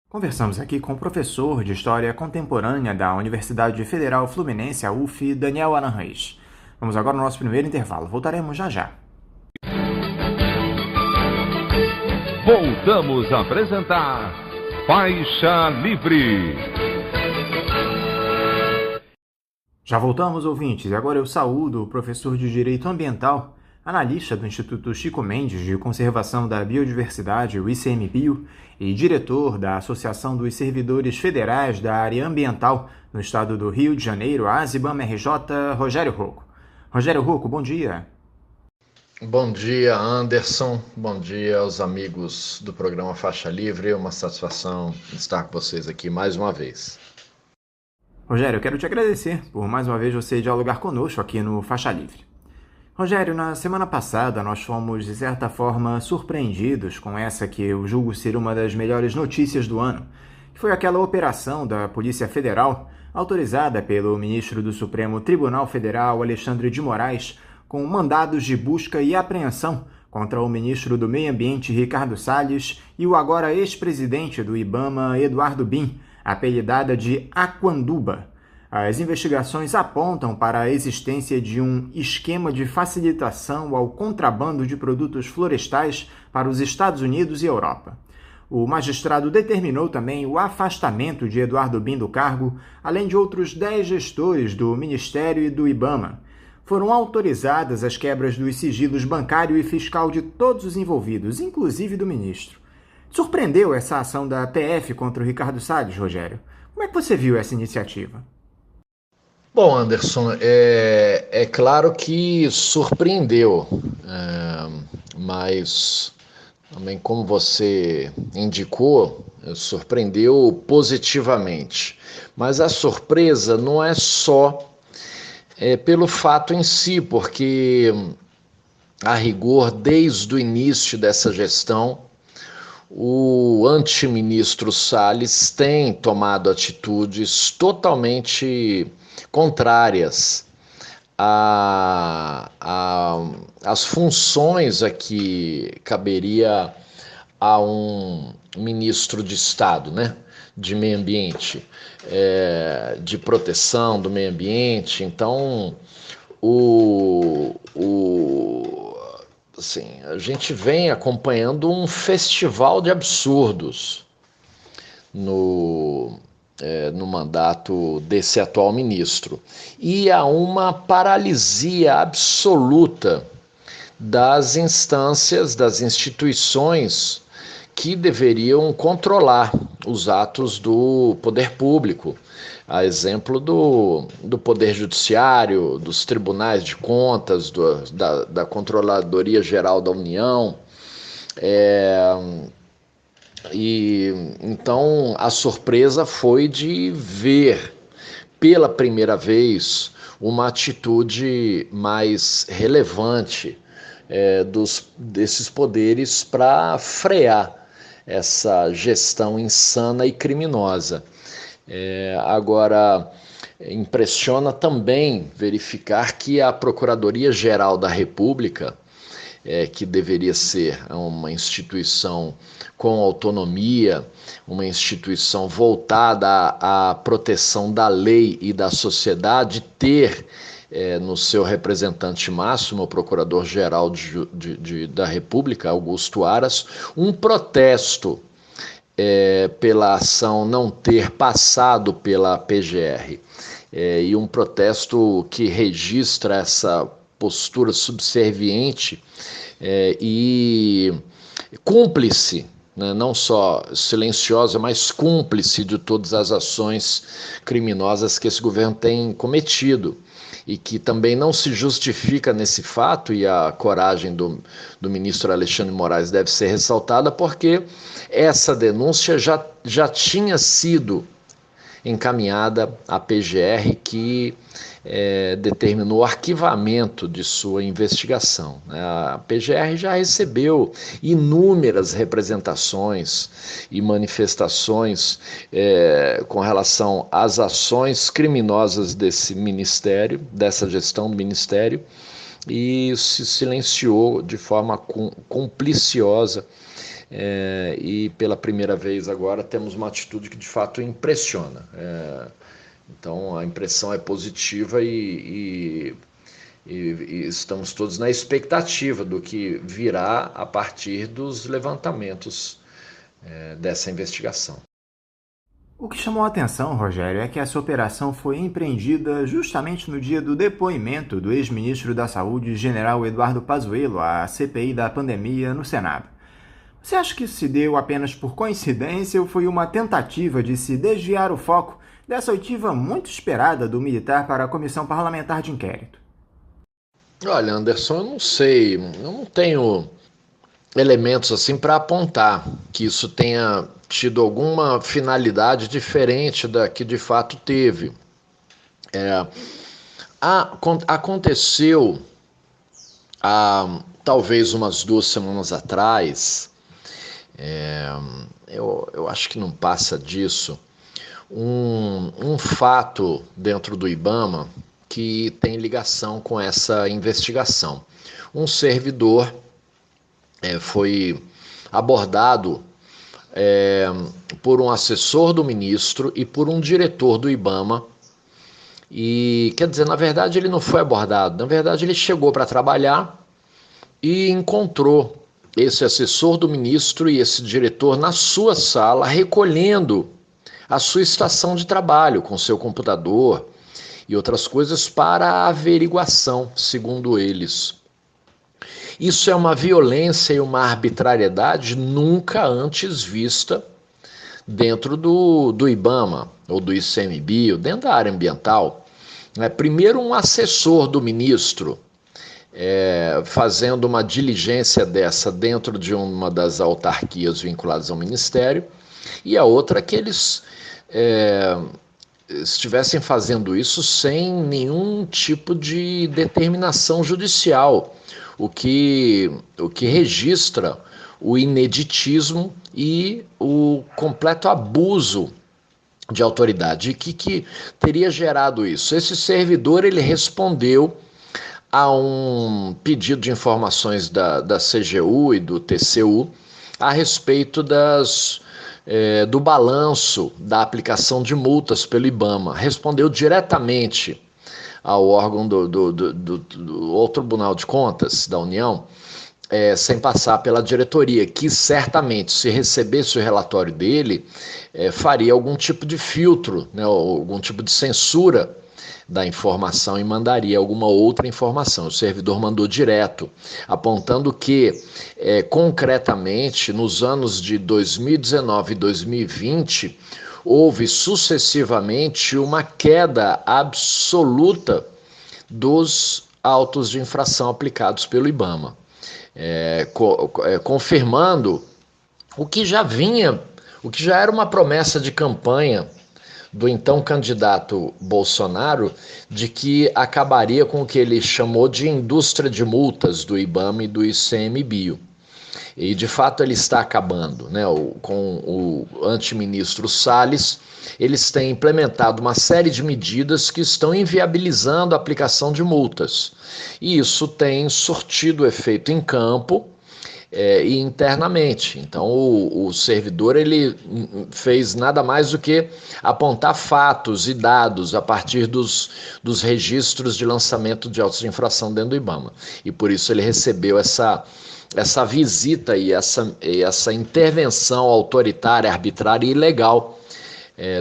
Conversamos aqui com o professor de História Contemporânea da Universidade Federal Fluminense, a UF, Daniel Arão Reis. Vamos agora ao nosso primeiro intervalo. Voltaremos já já. Voltamos a apresentar Faixa Livre. Já voltamos, ouvintes, e agora eu saúdo o professor de Direito Ambiental, analista do Instituto Chico Mendes de Conservação da Biodiversidade, o ICMBio, e diretor da Associação dos Servidores Federais da Área Ambiental no estado do Rio de Janeiro, a ASIBAMA-RJ, Rogério Rocco. Rogério Rocco, bom dia. Bom dia, Anderson. Bom dia aos amigos do programa Faixa Livre. É uma satisfação estar com vocês aqui mais uma vez. Rogério, eu quero te agradecer por mais uma vez você dialogar conosco aqui no Faixa Livre. Rogério, na semana passada nós fomos, de certa forma, surpreendidos com essa que eu julgo ser uma das melhores notícias do ano, que foi aquela operação da Polícia Federal, autorizada pelo ministro do Supremo Tribunal Federal, Alexandre de Moraes, com mandados de busca e apreensão contra o ministro do Meio Ambiente, Ricardo Salles, e o agora ex-presidente do IBAMA, Eduardo Bin, apelidada de Aquanduba. As investigações apontam para a existência de um esquema de facilitação ao contrabando de produtos florestais para os Estados Unidos e Europa. O magistrado determinou também o afastamento de Eduardo Bin do cargo, além de outros 10 gestores do Ministério e do IBAMA. Foram autorizadas as quebras dos sigilos bancário e fiscal de todos os envolvidos, inclusive do ministro. Surpreendeu essa ação da PF contra o Ricardo Salles, Rogério? Como é que você viu essa iniciativa? Bom, Anderson, é claro que surpreendeu, mas também, como você indicou, surpreendeu positivamente. Mas a surpresa não é só pelo fato em si, porque, a rigor, desde o início dessa gestão, o antiministro Salles tem tomado atitudes totalmente contrárias às funções a que caberia a um ministro de Estado, né, de meio ambiente, de proteção do meio ambiente. Então, assim, a gente vem acompanhando um festival de absurdos no mandato desse atual ministro. E há uma paralisia absoluta das instâncias, das instituições que deveriam controlar os atos do poder público, a exemplo do Poder Judiciário, dos tribunais de contas, da Controladoria Geral da União. E então a surpresa foi de ver pela primeira vez uma atitude mais relevante desses poderes para frear essa gestão insana e criminosa. Agora, impressiona também verificar que a Procuradoria-Geral da República, que deveria ser uma instituição com autonomia, uma instituição voltada à proteção da lei e da sociedade, ter no seu representante máximo, o Procurador-Geral da República, Augusto Aras, um protesto pela ação não ter passado pela PGR, e um protesto que registra essa postura subserviente e cúmplice, né, não só silenciosa, mas cúmplice de todas as ações criminosas que esse governo tem cometido, e que também não se justifica nesse fato, e a coragem do ministro Alexandre de Moraes deve ser ressaltada, porque essa denúncia já tinha sido encaminhada à PGR, que determinou o arquivamento de sua investigação. A PGR já recebeu inúmeras representações e manifestações com relação às ações criminosas desse ministério, dessa gestão do ministério, e se silenciou de forma compliciosa. E pela primeira vez agora temos uma atitude que de fato impressiona. Então a impressão é positiva e estamos todos na expectativa do que virá a partir dos levantamentos dessa investigação. O que chamou a atenção, Rogério, é que essa operação foi empreendida justamente no dia do depoimento do ex-ministro da Saúde, general Eduardo Pazuello, à CPI da pandemia no Senado. Você acha que isso se deu apenas por coincidência ou foi uma tentativa de se desviar o foco dessa oitiva muito esperada do militar para a Comissão Parlamentar de Inquérito? Olha, Anderson, eu não sei, eu não tenho elementos assim para apontar que isso tenha tido alguma finalidade diferente da que de fato teve. Aconteceu há talvez umas 2 semanas atrás, eu acho que não passa disso, um fato dentro do IBAMA que tem ligação com essa investigação. Um servidor foi abordado por um assessor do ministro e por um diretor do IBAMA. E, quer dizer, na verdade ele não foi abordado, na verdade ele chegou para trabalhar e encontrou esse assessor do ministro e esse diretor na sua sala, recolhendo a sua estação de trabalho com seu computador e outras coisas para averiguação, segundo eles. Isso é uma violência e uma arbitrariedade nunca antes vista dentro do IBAMA ou do ICMBio, dentro da área ambiental. Primeiro, um assessor do ministro fazendo uma diligência dessa dentro de uma das autarquias vinculadas ao Ministério, e a outra que eles estivessem fazendo isso sem nenhum tipo de determinação judicial, o que registra o ineditismo e o completo abuso de autoridade. E que teria gerado isso? Esse servidor ele respondeu a um pedido de informações da CGU e do TCU, a respeito do balanço da aplicação de multas pelo IBAMA. Respondeu diretamente ao órgão ao Tribunal de Contas da União, sem passar pela diretoria, que certamente, se recebesse o relatório dele, faria algum tipo de filtro, né, algum tipo de censura da informação e mandaria alguma outra informação. O servidor mandou direto, apontando que, concretamente, nos anos de 2019 e 2020, houve sucessivamente uma queda absoluta dos autos de infração aplicados pelo IBAMA, confirmando o que já era uma promessa de campanha do então candidato Bolsonaro, de que acabaria com o que ele chamou de indústria de multas do IBAMA e do ICMBio. E, de fato, ele está acabando, né? Com o antiministro Salles, eles têm implementado uma série de medidas que estão inviabilizando a aplicação de multas. E isso tem surtido efeito em campo e internamente. Então, o servidor ele fez nada mais do que apontar fatos e dados a partir dos registros de lançamento de autos de infração dentro do IBAMA. E, por isso, ele recebeu essa visita e essa intervenção autoritária, arbitrária e ilegal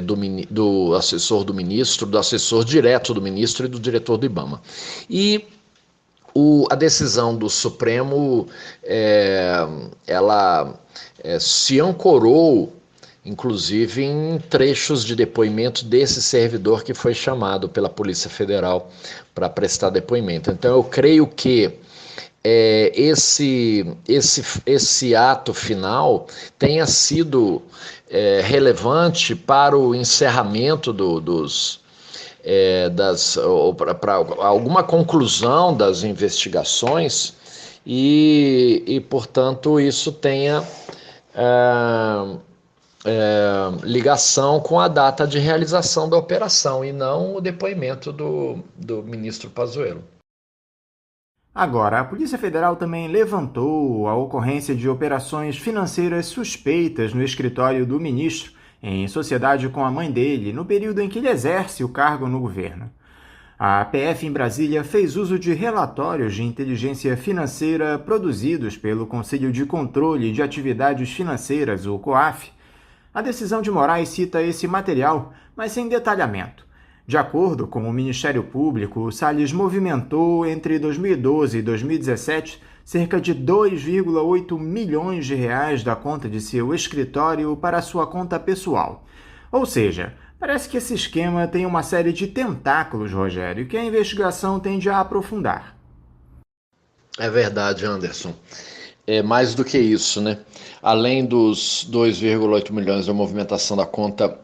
do assessor do ministro, do assessor direto do ministro e do diretor do IBAMA. E a decisão do Supremo, ela se ancorou, inclusive, em trechos de depoimento desse servidor que foi chamado pela Polícia Federal para prestar depoimento. Então, eu creio que esse ato final tenha sido relevante para o encerramento para alguma conclusão das investigações e portanto, isso tenha ligação com a data de realização da operação e não o depoimento do ministro Pazuello. Agora, a Polícia Federal também levantou a ocorrência de operações financeiras suspeitas no escritório do ministro, em sociedade com a mãe dele, no período em que ele exerce o cargo no governo. A PF em Brasília fez uso de relatórios de inteligência financeira produzidos pelo Conselho de Controle de Atividades Financeiras, o COAF. A decisão de Moraes cita esse material, mas sem detalhamento. De acordo com o Ministério Público, Salles movimentou entre 2012 e 2017 cerca de 2,8 milhões de reais da conta de seu escritório para sua conta pessoal. Ou seja, parece que esse esquema tem uma série de tentáculos, Rogério, que a investigação tende a aprofundar. É verdade, Anderson. É mais do que isso, né? Além dos 2,8 milhões da movimentação da conta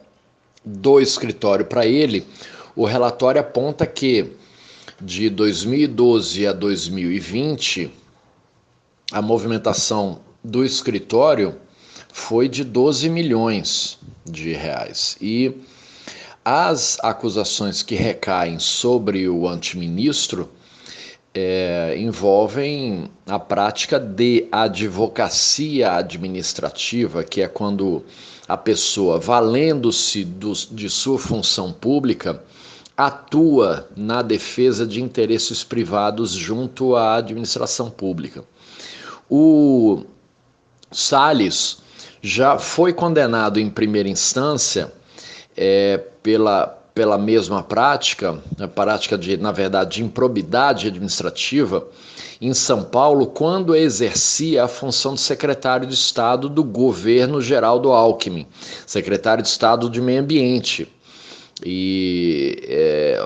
do escritório para ele, o relatório aponta que de 2012 a 2020, a movimentação do escritório foi de 12 milhões de reais. E as acusações que recaem sobre o antiministro envolvem a prática de advocacia administrativa, que é quando a pessoa, valendo-se de sua função pública, atua na defesa de interesses privados junto à administração pública. O Salles já foi condenado em primeira instância pela mesma prática, a prática na verdade, de improbidade administrativa, em São Paulo, quando exercia a função de secretário de Estado do governo Geraldo Alckmin, secretário de Estado de Meio Ambiente, e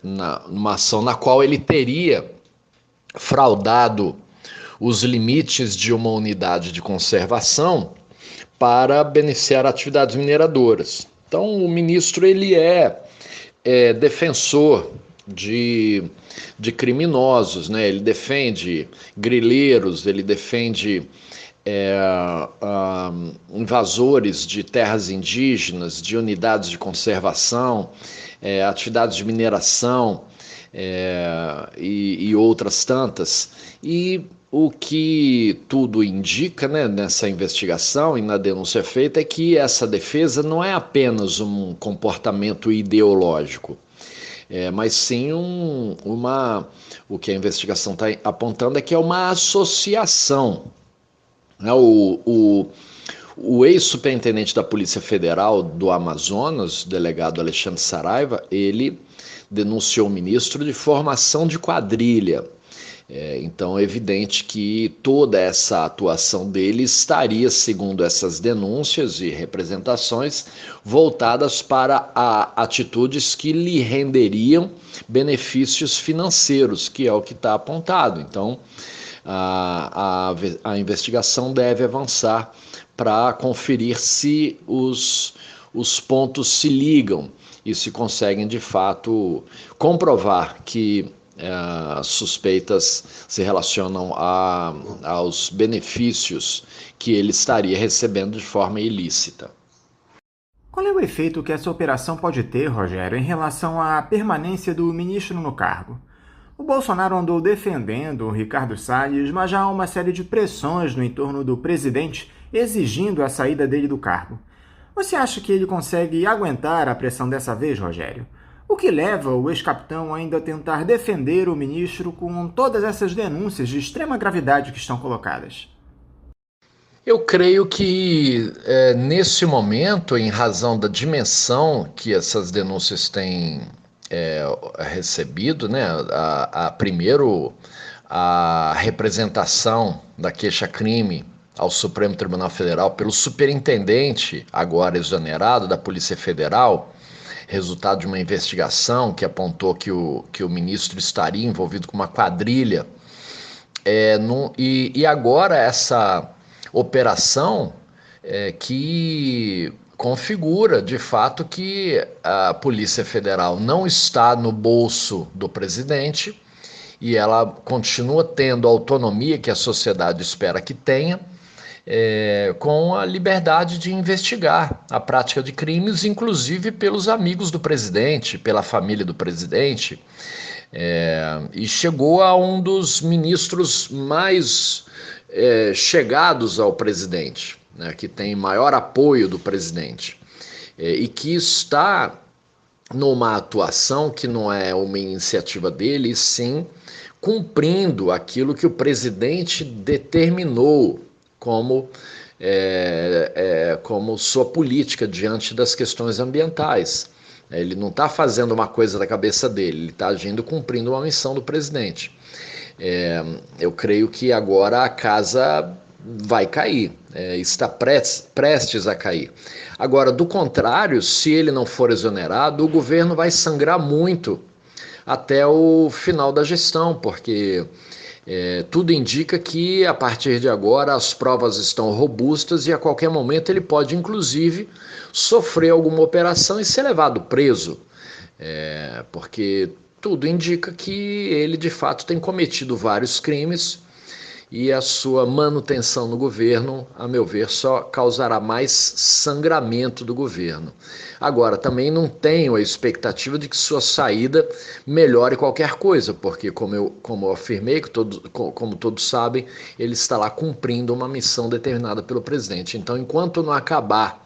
numa ação na qual ele teria fraudado os limites de uma unidade de conservação para beneficiar atividades mineradoras. Então, o ministro ele é defensor de criminosos, né? Ele defende grileiros, ele defende invasores de terras indígenas, de unidades de conservação, atividades de mineração e outras tantas. E o que tudo indica, né, nessa investigação e na denúncia feita é que essa defesa não é apenas um comportamento ideológico, mas sim o que a investigação está apontando é que é uma associação. Né? O ex-superintendente da Polícia Federal do Amazonas, delegado Alexandre Saraiva, ele denunciou o ministro de formação de quadrilha. Então é evidente que toda essa atuação dele estaria, segundo essas denúncias e representações, voltadas para atitudes que lhe renderiam benefícios financeiros, que é o que está apontado. Então a investigação deve avançar para conferir se os pontos se ligam e se conseguem de fato comprovar que suspeitas se relacionam aos benefícios que ele estaria recebendo de forma ilícita. Qual é o efeito que essa operação pode ter, Rogério, em relação à permanência do ministro no cargo? O Bolsonaro andou defendendo o Ricardo Salles, mas já há uma série de pressões no entorno do presidente exigindo a saída dele do cargo. Você acha que ele consegue aguentar a pressão dessa vez, Rogério? O que leva o ex-capitão ainda a tentar defender o ministro com todas essas denúncias de extrema gravidade que estão colocadas? Eu creio que nesse momento, em razão da dimensão que essas denúncias têm recebido, né, primeiro a representação da queixa-crime ao Supremo Tribunal Federal pelo superintendente, agora exonerado, da Polícia Federal, resultado de uma investigação que apontou que o ministro estaria envolvido com uma quadrilha. E agora essa operação que configura, de fato, que a Polícia Federal não está no bolso do presidente e ela continua tendo a autonomia que a sociedade espera que tenha, com a liberdade de investigar a prática de crimes, inclusive pelos amigos do presidente, pela família do presidente, e chegou a um dos ministros mais chegados ao presidente, né, que tem maior apoio do presidente, e que está numa atuação que não é uma iniciativa dele, e sim cumprindo aquilo que o presidente determinou como sua política diante das questões ambientais. Ele não está fazendo uma coisa da cabeça dele, ele está agindo cumprindo uma missão do presidente. Eu creio que agora a casa vai cair, está prestes a cair. Agora, do contrário, se ele não for exonerado, o governo vai sangrar muito até o final da gestão, porque tudo indica que a partir de agora as provas estão robustas e a qualquer momento ele pode inclusive sofrer alguma operação e ser levado preso, porque tudo indica que ele de fato tem cometido vários crimes e a sua manutenção no governo, a meu ver, só causará mais sangramento do governo. Agora, também não tenho a expectativa de que sua saída melhore qualquer coisa, porque, como eu afirmei, como todos sabem, ele está lá cumprindo uma missão determinada pelo presidente. Então, enquanto não acabar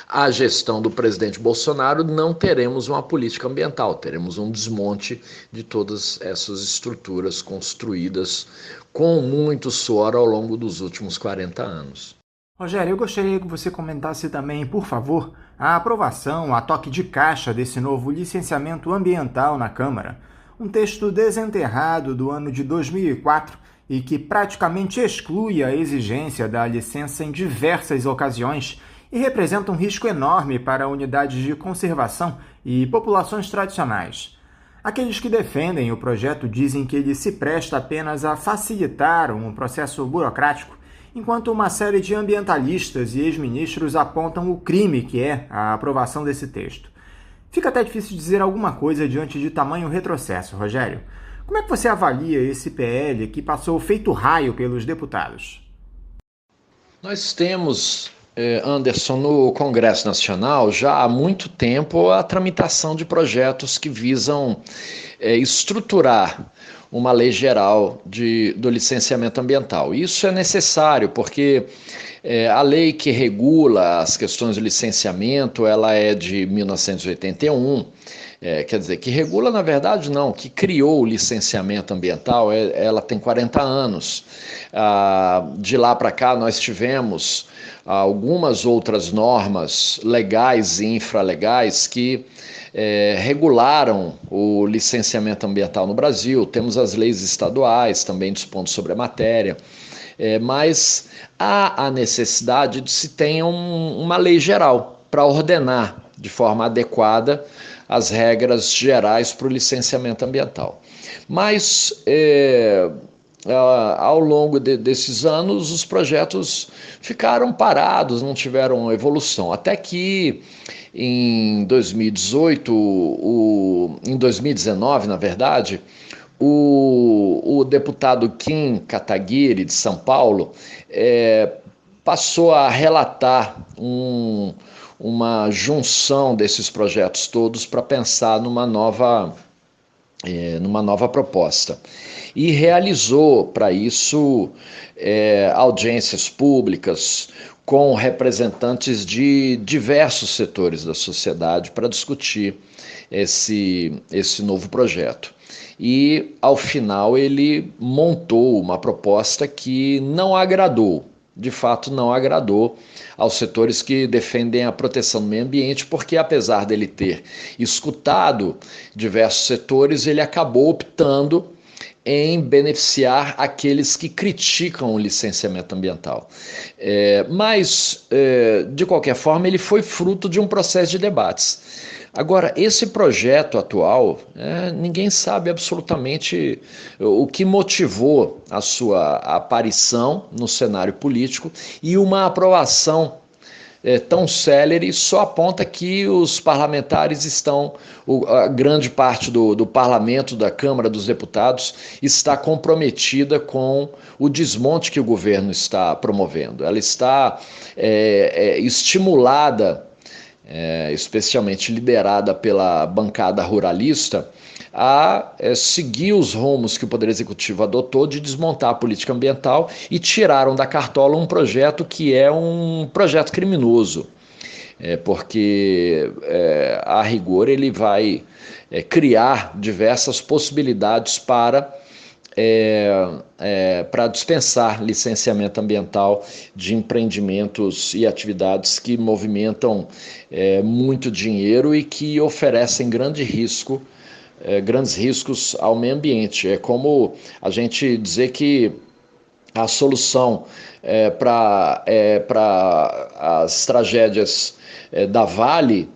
a gestão do presidente Bolsonaro, não teremos uma política ambiental, teremos um desmonte de todas essas estruturas construídas com muito suor ao longo dos últimos 40 anos. Rogério, eu gostaria que você comentasse também, por favor, a aprovação a toque de caixa desse novo licenciamento ambiental na Câmara, um texto desenterrado do ano de 2004 e que praticamente exclui a exigência da licença em diversas ocasiões e representa um risco enorme para unidades de conservação e populações tradicionais. Aqueles que defendem o projeto dizem que ele se presta apenas a facilitar um processo burocrático, enquanto uma série de ambientalistas e ex-ministros apontam o crime que é a aprovação desse texto. Fica até difícil dizer alguma coisa diante de tamanho retrocesso, Rogério. Como é que você avalia esse PL que passou feito raio pelos deputados? Nós temos, Anderson, no Congresso Nacional, já há muito tempo, a tramitação de projetos que visam estruturar uma lei geral do licenciamento ambiental. Isso é necessário porque a lei que regula as questões do licenciamento, ela é de 1981, quer dizer, que regula, na verdade, não, que criou o licenciamento ambiental, ela tem 40 anos. De lá para cá nós tivemos algumas outras normas legais e infralegais que regularam o licenciamento ambiental no Brasil. Temos as leis estaduais também dispondo sobre a matéria, mas há a necessidade de se tenha uma lei geral para ordenar de forma adequada as regras gerais para o licenciamento ambiental. Mas ao longo desses anos os projetos ficaram parados, não tiveram evolução, até que em 2019, na verdade, o deputado Kim Kataguiri, de São Paulo, passou a relatar uma junção desses projetos todos para pensar numa nova proposta. E realizou, para isso, audiências públicas com representantes de diversos setores da sociedade para discutir esse novo projeto. E, ao final, ele montou uma proposta que não agradou, de fato não agradou aos setores que defendem a proteção do meio ambiente, porque apesar dele ter escutado diversos setores, ele acabou optando em beneficiar aqueles que criticam o licenciamento ambiental. Mas, de qualquer forma, ele foi fruto de um processo de debates. Agora, esse projeto atual, ninguém sabe absolutamente o que motivou a sua aparição no cenário político, e uma aprovação tão célere só aponta que os parlamentares estão, a grande parte do parlamento, da Câmara dos Deputados, está comprometida com o desmonte que o governo está promovendo. Ela está estimulada, especialmente liderada pela bancada ruralista, a seguir os rumos que o Poder Executivo adotou de desmontar a política ambiental, e tiraram da cartola um projeto que é um projeto criminoso, porque a rigor ele vai criar diversas possibilidades para dispensar licenciamento ambiental de empreendimentos e atividades que movimentam muito dinheiro e que oferecem grandes riscos ao meio ambiente. É como a gente dizer que a solução para as tragédias da Vale,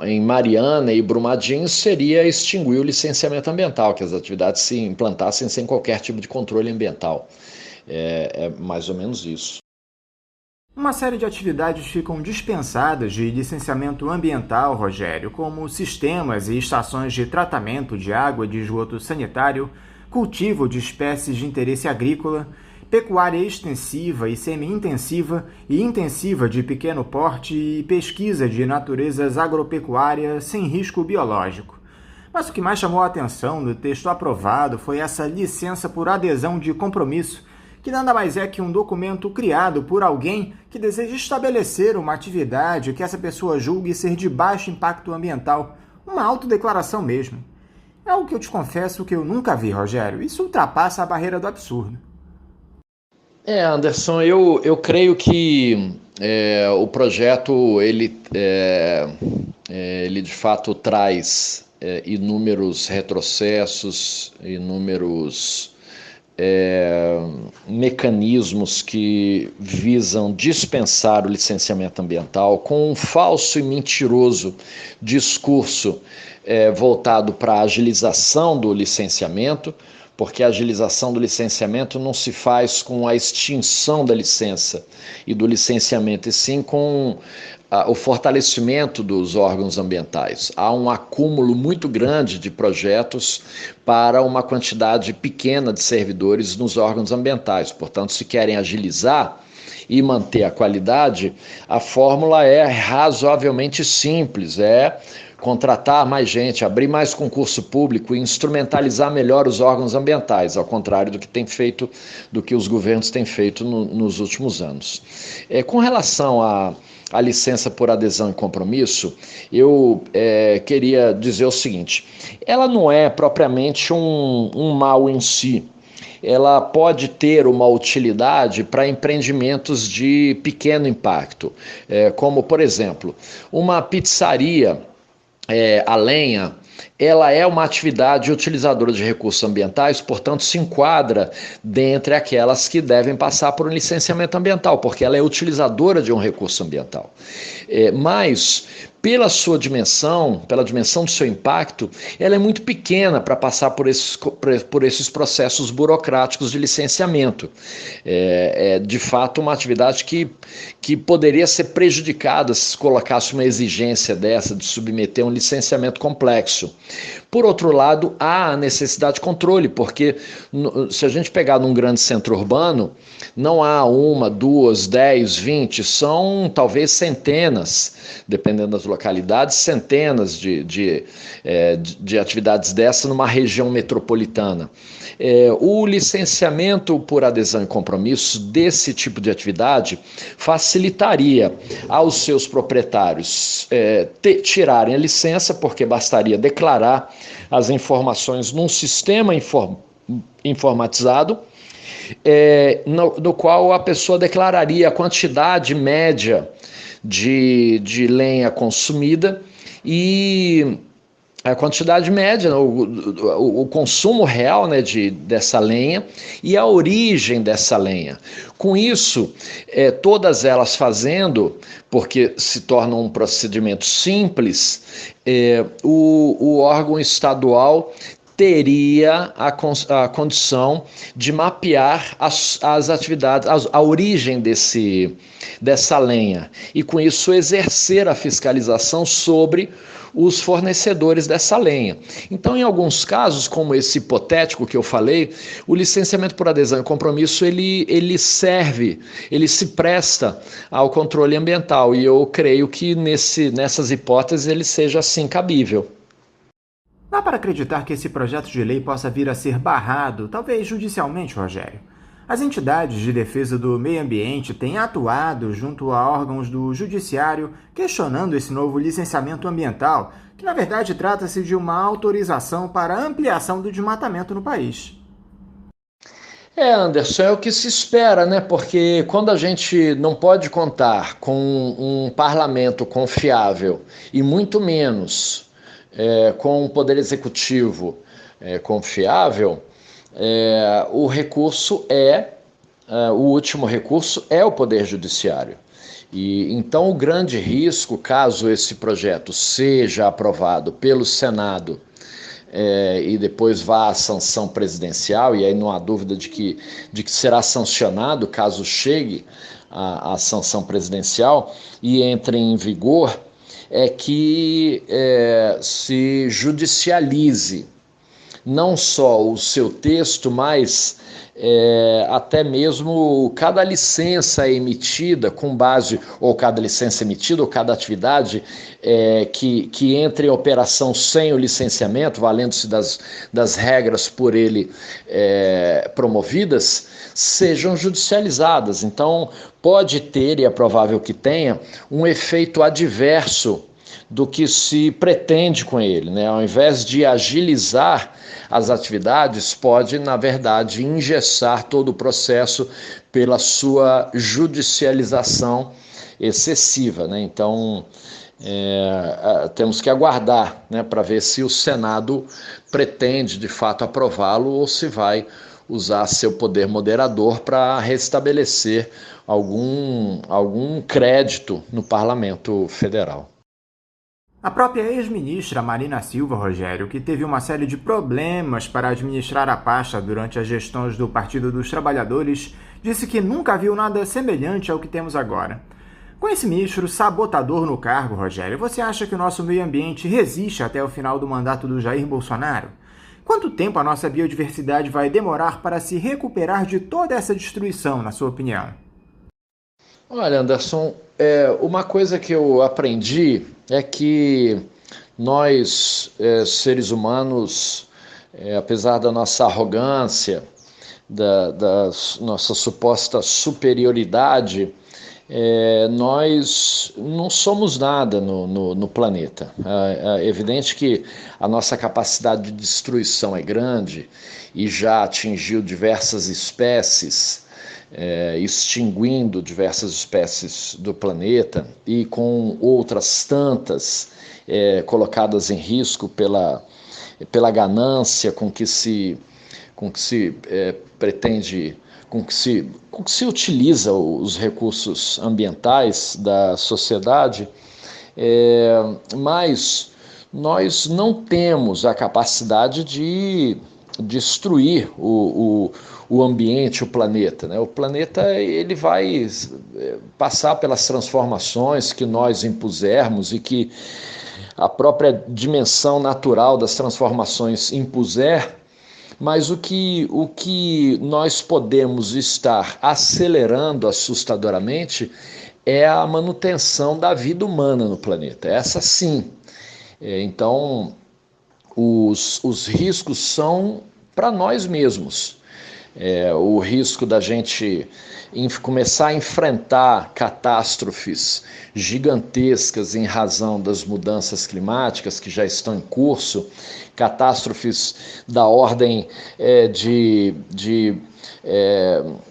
em Mariana e Brumadinho, seria extinguir o licenciamento ambiental, que as atividades se implantassem sem qualquer tipo de controle ambiental. É mais ou menos isso. Uma série de atividades ficam dispensadas de licenciamento ambiental, Rogério, como sistemas e estações de tratamento de água e de esgoto sanitário, cultivo de espécies de interesse agrícola, pecuária extensiva e semi-intensiva e intensiva de pequeno porte e pesquisa de naturezas agropecuárias sem risco biológico. Mas o que mais chamou a atenção no texto aprovado foi essa licença por adesão de compromisso, que nada mais é que um documento criado por alguém que deseja estabelecer uma atividade que essa pessoa julgue ser de baixo impacto ambiental, uma autodeclaração mesmo. É algo que eu te confesso que eu nunca vi, Rogério. Isso ultrapassa a barreira do absurdo. Anderson, eu creio que o projeto ele de fato traz inúmeros retrocessos, inúmeros mecanismos que visam dispensar o licenciamento ambiental, com um falso e mentiroso discurso voltado para a agilização do licenciamento, porque a agilização do licenciamento não se faz com a extinção da licença e do licenciamento, e sim com o fortalecimento dos órgãos ambientais. Há um acúmulo muito grande de projetos para uma quantidade pequena de servidores nos órgãos ambientais. Portanto, se querem agilizar e manter a qualidade, a fórmula é razoavelmente simples, contratar mais gente, abrir mais concurso público e instrumentalizar melhor os órgãos ambientais, ao contrário do que os governos têm feito nos últimos anos. Com relação à licença por adesão e compromisso, eu queria dizer o seguinte: ela não é propriamente um mal em si. Ela pode ter uma utilidade para empreendimentos de pequeno impacto, como, por exemplo, uma pizzaria a lenha. Ela é uma atividade utilizadora de recursos ambientais, portanto, se enquadra dentre aquelas que devem passar por um licenciamento ambiental, porque ela é utilizadora de um recurso ambiental. Mas, pela sua dimensão, pela dimensão do seu impacto, ela é muito pequena para passar por esses processos burocráticos de licenciamento. É de fato uma atividade que poderia ser prejudicada se colocasse uma exigência dessa de submeter um licenciamento complexo. Por outro lado, há a necessidade de controle, porque se a gente pegar num grande centro urbano, não há 1, 2, 10, 20, são talvez centenas, dependendo das localidades, centenas de atividades dessa numa região metropolitana. O licenciamento por adesão e compromisso desse tipo de atividade facilitaria aos seus proprietários tirarem a licença, porque bastaria declarar as informações num sistema informatizado, no qual a pessoa declararia a quantidade média de lenha consumida e a quantidade média, o consumo real, né, dessa lenha e a origem dessa lenha. Com isso, todas elas fazendo, porque se torna um procedimento simples, o órgão estadual teria a condição de mapear as atividades, a origem dessa lenha e, com isso, exercer a fiscalização sobre os fornecedores dessa lenha. Então, em alguns casos, como esse hipotético que eu falei, o licenciamento por adesão e compromisso, ele se presta ao controle ambiental, e eu creio que nessas hipóteses ele seja assim cabível. Dá para acreditar que esse projeto de lei possa vir a ser barrado, talvez judicialmente, Rogério? As entidades de defesa do meio ambiente têm atuado junto a órgãos do judiciário questionando esse novo licenciamento ambiental, que na verdade trata-se de uma autorização para ampliação do desmatamento no país. Anderson, é o que se espera, né? Porque quando a gente não pode contar com um parlamento confiável e muito menos com um poder executivo confiável, o recurso o último recurso é o Poder Judiciário. E então o grande risco, caso esse projeto seja aprovado pelo Senado e depois vá à sanção presidencial, e aí não há dúvida de que será sancionado caso chegue à sanção presidencial e entre em vigor, é que se judicialize não só o seu texto, mas até mesmo cada licença emitida com base, ou cada licença emitida, ou cada atividade que entre em operação sem o licenciamento, valendo-se das regras por ele promovidas, sejam judicializadas. Então, pode ter, e é provável que tenha, um efeito adverso do que se pretende com ele, né? Ao invés de agilizar as atividades, pode, na verdade, engessar todo o processo pela sua judicialização excessiva, né? Então, temos que aguardar, né, para ver se o Senado pretende, de fato, aprová-lo ou se vai usar seu poder moderador para restabelecer algum crédito no Parlamento Federal. A própria ex-ministra Marina Silva, Rogério, que teve uma série de problemas para administrar a pasta durante as gestões do Partido dos Trabalhadores, disse que nunca viu nada semelhante ao que temos agora. Com esse ministro sabotador no cargo, Rogério, você acha que o nosso meio ambiente resiste até o final do mandato do Jair Bolsonaro? Quanto tempo a nossa biodiversidade vai demorar para se recuperar de toda essa destruição, na sua opinião? Olha, Anderson, uma coisa que eu aprendi é que Nós, seres humanos, apesar da nossa arrogância, da nossa suposta superioridade, nós não somos nada no planeta. É evidente que a nossa capacidade de destruição é grande e já atingiu diversas espécies, extinguindo diversas espécies do planeta e com outras tantas colocadas em risco pela ganância com que se pretende, com que se utiliza os recursos ambientais da sociedade, mas nós não temos a capacidade de destruir o ambiente, o planeta, né? O planeta ele vai passar pelas transformações que nós impusermos e que a própria dimensão natural das transformações impuser, mas o que nós podemos estar acelerando assustadoramente é a manutenção da vida humana no planeta. Essa sim. Então, os riscos são para nós mesmos. O risco da gente começar a enfrentar catástrofes gigantescas em razão das mudanças climáticas que já estão em curso, catástrofes da ordem de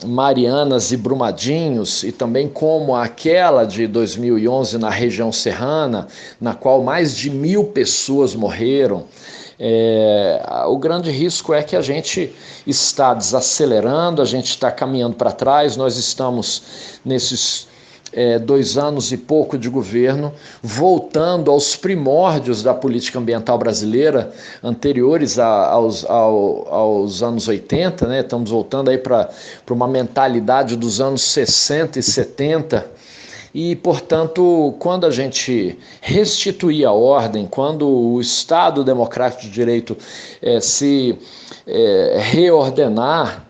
Marianas e Brumadinhos, e também como aquela de 2011 na região serrana, na qual mais de 1.000 pessoas morreram. O grande risco é que a gente está desacelerando, a gente está caminhando para trás. Nós estamos nesses 2 anos e pouco de governo, voltando aos primórdios da política ambiental brasileira, anteriores aos anos 80, né? Estamos voltando aí para uma mentalidade dos anos 60 e 70, e, portanto, quando a gente restituir a ordem, quando o Estado Democrático de Direito se reordenar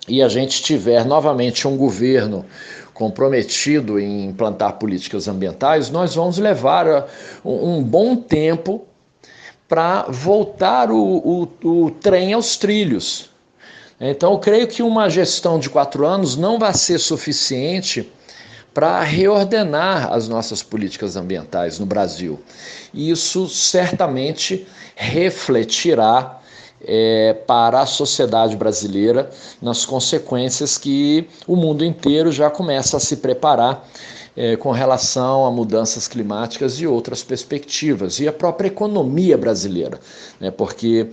e a gente tiver novamente um governo comprometido em implantar políticas ambientais, nós vamos levar um bom tempo para voltar o trem aos trilhos. Então, eu creio que uma gestão de 4 anos não vai ser suficiente para reordenar as nossas políticas ambientais no Brasil. E isso certamente refletirá para a sociedade brasileira nas consequências que o mundo inteiro já começa a se preparar com relação a mudanças climáticas e outras perspectivas, e a própria economia brasileira, né? Porque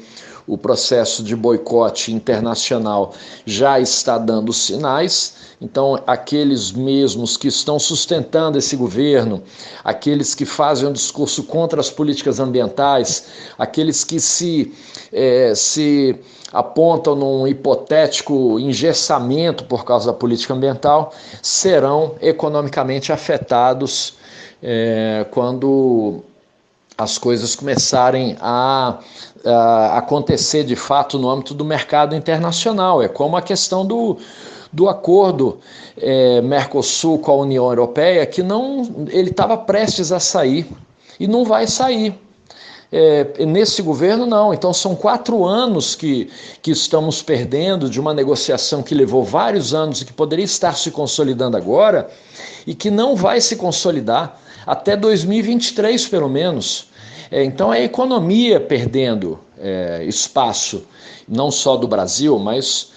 o processo de boicote internacional já está dando sinais. Então, aqueles mesmos que estão sustentando esse governo, aqueles que fazem um discurso contra as políticas ambientais, aqueles que se apontam num hipotético engessamento por causa da política ambiental, serão economicamente afetados quando as coisas começarem a acontecer de fato no âmbito do mercado internacional. É como a questão do acordo Mercosul com a União Europeia, que ele estava prestes a sair e não vai sair. Nesse governo não. Então são 4 anos que estamos perdendo de uma negociação que levou vários anos e que poderia estar se consolidando agora e que não vai se consolidar até 2023 pelo menos. Então a economia perdendo espaço, não só do Brasil, mas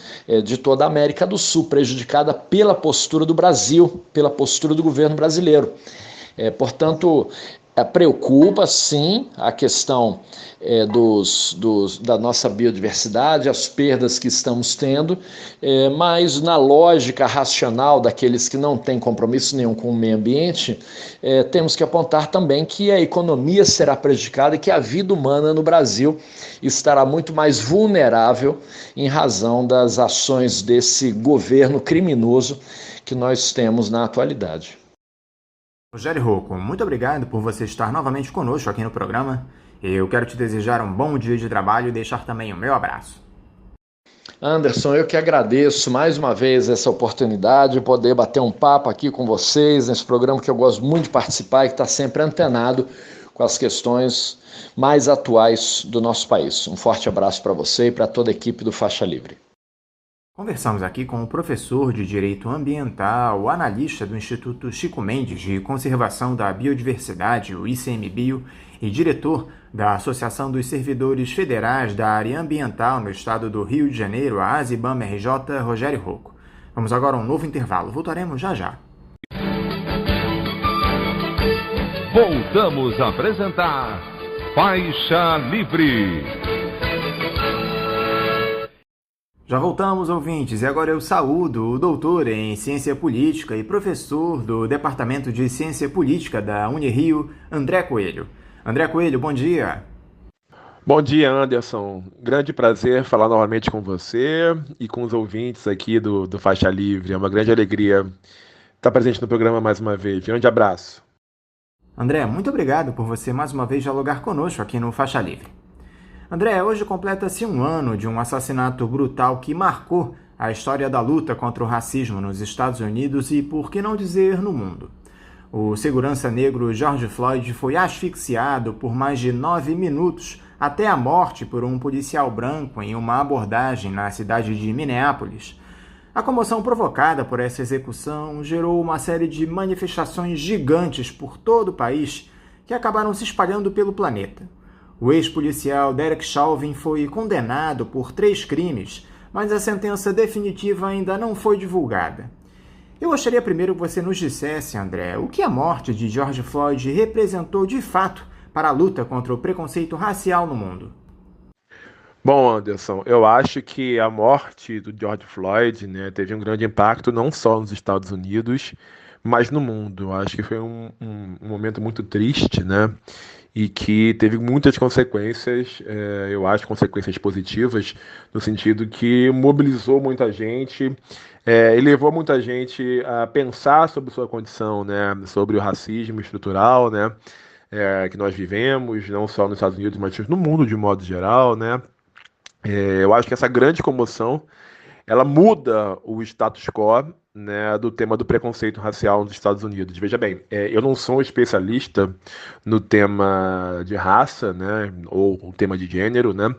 de toda a América do Sul, prejudicada pela postura do Brasil, pela postura do governo brasileiro. Portanto, preocupa sim a questão da nossa biodiversidade, as perdas que estamos tendo, mas na lógica racional daqueles que não têm compromisso nenhum com o meio ambiente, temos que apontar também que a economia será prejudicada e que a vida humana no Brasil estará muito mais vulnerável em razão das ações desse governo criminoso que nós temos na atualidade. Rogério Rocco, muito obrigado por você estar novamente conosco aqui no programa. Eu quero te desejar um bom dia de trabalho e deixar também o meu abraço. Anderson, eu que agradeço mais uma vez essa oportunidade de poder bater um papo aqui com vocês, nesse programa que eu gosto muito de participar e que está sempre antenado com com as questões mais atuais do nosso país. Um forte abraço para você e para toda a equipe do Faixa Livre. Conversamos aqui com o professor de Direito Ambiental, analista do Instituto Chico Mendes de Conservação da Biodiversidade, o ICMBio, e diretor da Associação dos Servidores Federais da Área Ambiental no estado do Rio de Janeiro, a ASIBAM-RJ, Rogério Rocco. Vamos agora a um novo intervalo. Voltaremos já já. Voltamos a apresentar Faixa Livre. Já voltamos, ouvintes, e agora eu saúdo o doutor em Ciência Política e professor do Departamento de Ciência Política da Unirio, André Coelho. André Coelho, bom dia. Bom dia, Anderson. Grande prazer falar novamente com você e com os ouvintes aqui do Faixa Livre. É uma grande alegria estar presente no programa mais uma vez. Grande abraço. André, muito obrigado por você mais uma vez dialogar conosco aqui no Faixa Livre. André, hoje completa-se um ano de um assassinato brutal que marcou a história da luta contra o racismo nos Estados Unidos e, por que não dizer, no mundo. O segurança negro George Floyd foi asfixiado por mais de 9 minutos até a morte por um policial branco em uma abordagem na cidade de Minneapolis. A comoção provocada por essa execução gerou uma série de manifestações gigantes por todo o país que acabaram se espalhando pelo planeta. O ex-policial Derek Chauvin foi condenado por 3 crimes, mas a sentença definitiva ainda não foi divulgada. Eu gostaria primeiro que você nos dissesse, André, o que a morte de George Floyd representou de fato para a luta contra o preconceito racial no mundo. Bom, Anderson, eu acho que a morte do George Floyd, né, teve um grande impacto não só nos Estados Unidos, mas no mundo. Eu acho que foi um momento muito triste, né? E que teve muitas consequências, eu acho, consequências positivas, no sentido que mobilizou muita gente e levou muita gente a pensar sobre sua condição, né, sobre o racismo estrutural, né, que nós vivemos, não só nos Estados Unidos, mas no mundo de modo geral, né. Eu acho que essa grande comoção, ela muda o status quo, né, do tema do preconceito racial nos Estados Unidos. Veja bem, eu não sou especialista no tema de raça, né, ou o tema de gênero, né,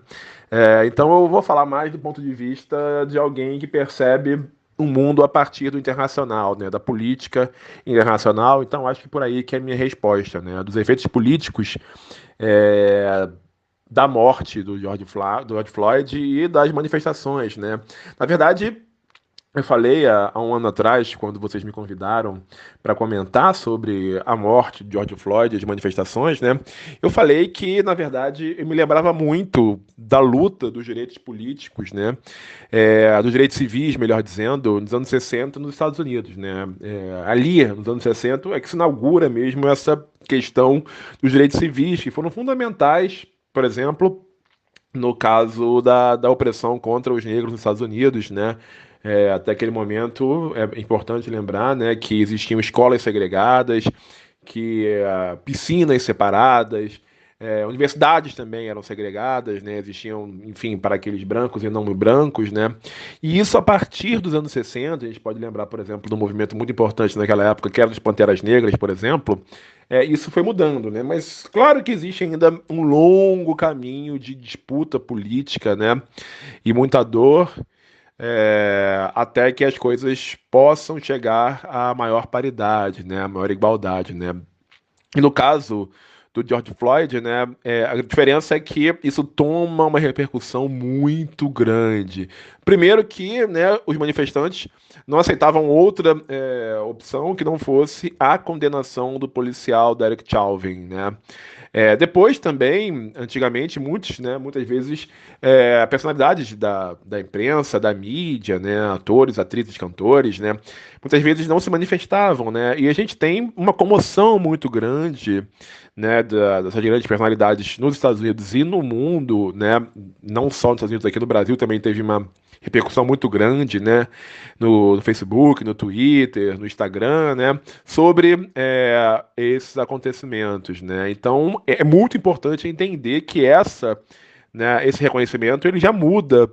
então eu vou falar mais do ponto de vista de alguém que percebe o mundo a partir do internacional, né, da política internacional. Então acho que por aí que é a minha resposta, né, dos efeitos políticos da morte do George Floyd e das manifestações, né. Na verdade, eu falei há um ano atrás, quando vocês me convidaram para comentar sobre a morte de George Floyd e as manifestações, né? Eu falei que, na verdade, eu me lembrava muito da luta dos direitos políticos, né? Dos direitos civis, melhor dizendo, nos anos 60 nos Estados Unidos, né? Ali, nos anos 60, é que se inaugura mesmo essa questão dos direitos civis, que foram fundamentais, por exemplo, no caso da opressão contra os negros nos Estados Unidos, né? Até aquele momento, é importante lembrar, né, que existiam escolas segregadas, que piscinas separadas, universidades também eram segregadas, né, existiam, enfim, para aqueles brancos e não brancos, né, e isso a partir dos anos 60, a gente pode lembrar, por exemplo, de um movimento muito importante naquela época, que era dos Panteras Negras, por exemplo, isso foi mudando, né, mas claro que existe ainda um longo caminho de disputa política, né, e muita dor, até que as coisas possam chegar à maior paridade, né, à maior igualdade, né. E no caso do George Floyd, né, a diferença é que isso toma uma repercussão muito grande. Primeiro que, né, os manifestantes não aceitavam outra opção que não fosse a condenação do policial Derek Chauvin, né. Depois também, antigamente, muitas vezes, personalidades da imprensa, da mídia, né, atores, atrizes, cantores, né, muitas vezes não se manifestavam, né, e a gente tem uma comoção muito grande, né, dessas grandes personalidades nos Estados Unidos e no mundo, né, não só nos Estados Unidos, aqui no Brasil também teve uma repercussão muito grande, né, no Facebook, no Twitter, no Instagram, né, sobre esses acontecimentos, né. Então é muito importante entender que esse reconhecimento ele já muda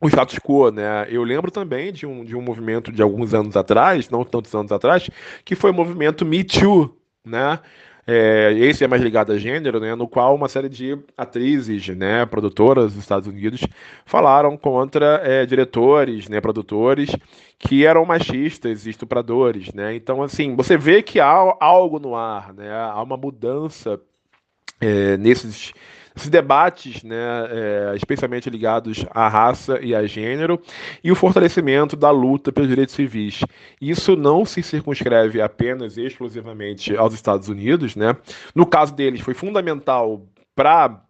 o status quo, né. Eu lembro também de um movimento de alguns anos atrás, não tantos anos atrás, que foi o movimento Me Too, né. esse é mais ligado a gênero, né, no qual uma série de atrizes, né, produtoras dos Estados Unidos falaram contra diretores, né, produtores que eram machistas e estupradores, né? Então, assim, você vê que há algo no ar, né? Há uma mudança nesses debates, né, especialmente ligados à raça e a gênero, e o fortalecimento da luta pelos direitos civis. Isso não se circunscreve apenas e exclusivamente aos Estados Unidos, né? No caso deles, foi fundamental para a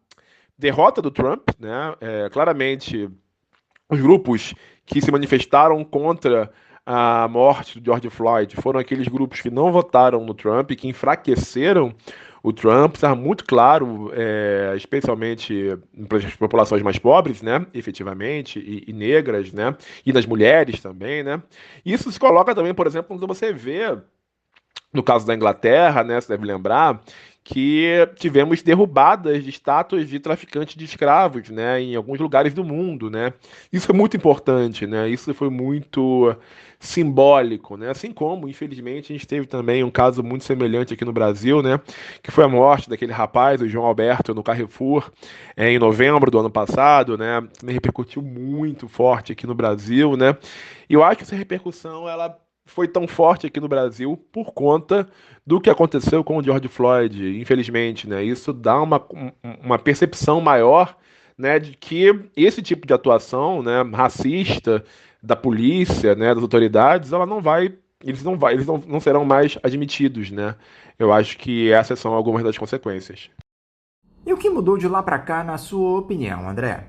derrota do Trump, né? Claramente, os grupos que se manifestaram contra a morte do George Floyd foram aqueles grupos que não votaram no Trump, que enfraqueceram o Trump. Estava muito claro, especialmente para as populações mais pobres, né, efetivamente, e negras, né, e nas mulheres também, né. Isso se coloca também, por exemplo, quando você vê, no caso da Inglaterra, né, você deve lembrar, que tivemos derrubadas de estátuas de traficantes de escravos, né, em alguns lugares do mundo, né. Isso é muito importante, né. Isso foi muito simbólico, né. Assim como, infelizmente, a gente teve também um caso muito semelhante aqui no Brasil, né, que foi a morte daquele rapaz, o João Alberto, no Carrefour, em novembro do ano passado, né. Também repercutiu muito forte aqui no Brasil, né. E eu acho que essa repercussão ela foi tão forte aqui no Brasil por conta do que aconteceu com o George Floyd, infelizmente, né? Isso dá uma percepção maior, né, de que esse tipo de atuação, né, racista da polícia, né, das autoridades, ela não vai, eles não serão mais admitidos, né? Eu acho que essas são algumas das consequências. E o que mudou de lá para cá, na sua opinião, André?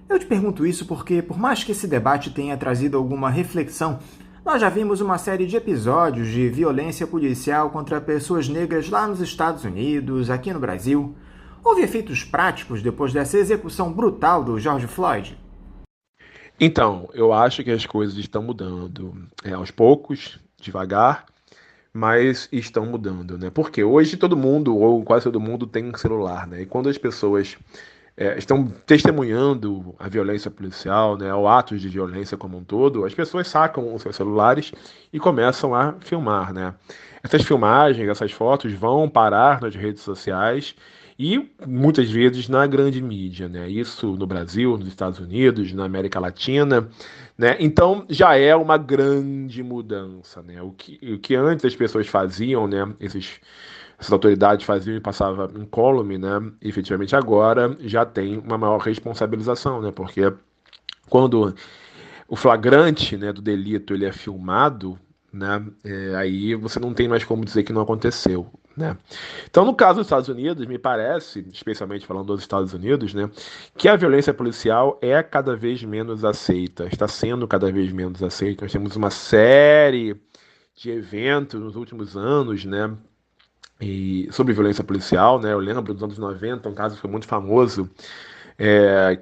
Eu te pergunto isso porque, por mais que esse debate tenha trazido alguma reflexão, nós já vimos uma série de episódios de violência policial contra pessoas negras lá nos Estados Unidos, aqui no Brasil. Houve efeitos práticos depois dessa execução brutal do George Floyd? Então, eu acho que as coisas estão mudando, aos poucos, devagar, mas estão mudando, né? Porque hoje todo mundo, ou quase todo mundo, tem um celular, né? E quando as pessoas estão testemunhando a violência policial, né, ou atos de violência como um todo, as pessoas sacam os seus celulares e começam a filmar, né? Essas filmagens, essas fotos vão parar nas redes sociais e muitas vezes na grande mídia, né? Isso no Brasil, nos Estados Unidos, na América Latina, né? Então já é uma grande mudança, né? O que antes as pessoas faziam, né? Essas autoridades faziam e passavam incólume, né? Efetivamente agora já tem uma maior responsabilização, né? Porque quando o flagrante, né, do delito ele é filmado, né? Aí você não tem mais como dizer que não aconteceu, né? Então, no caso dos Estados Unidos, me parece, especialmente falando dos Estados Unidos, né, que a violência policial é cada vez menos aceita, está sendo cada vez menos aceita. Nós temos uma série de eventos nos últimos anos, né? E sobre violência policial, né? Eu lembro dos anos 90, um caso que foi muito famoso,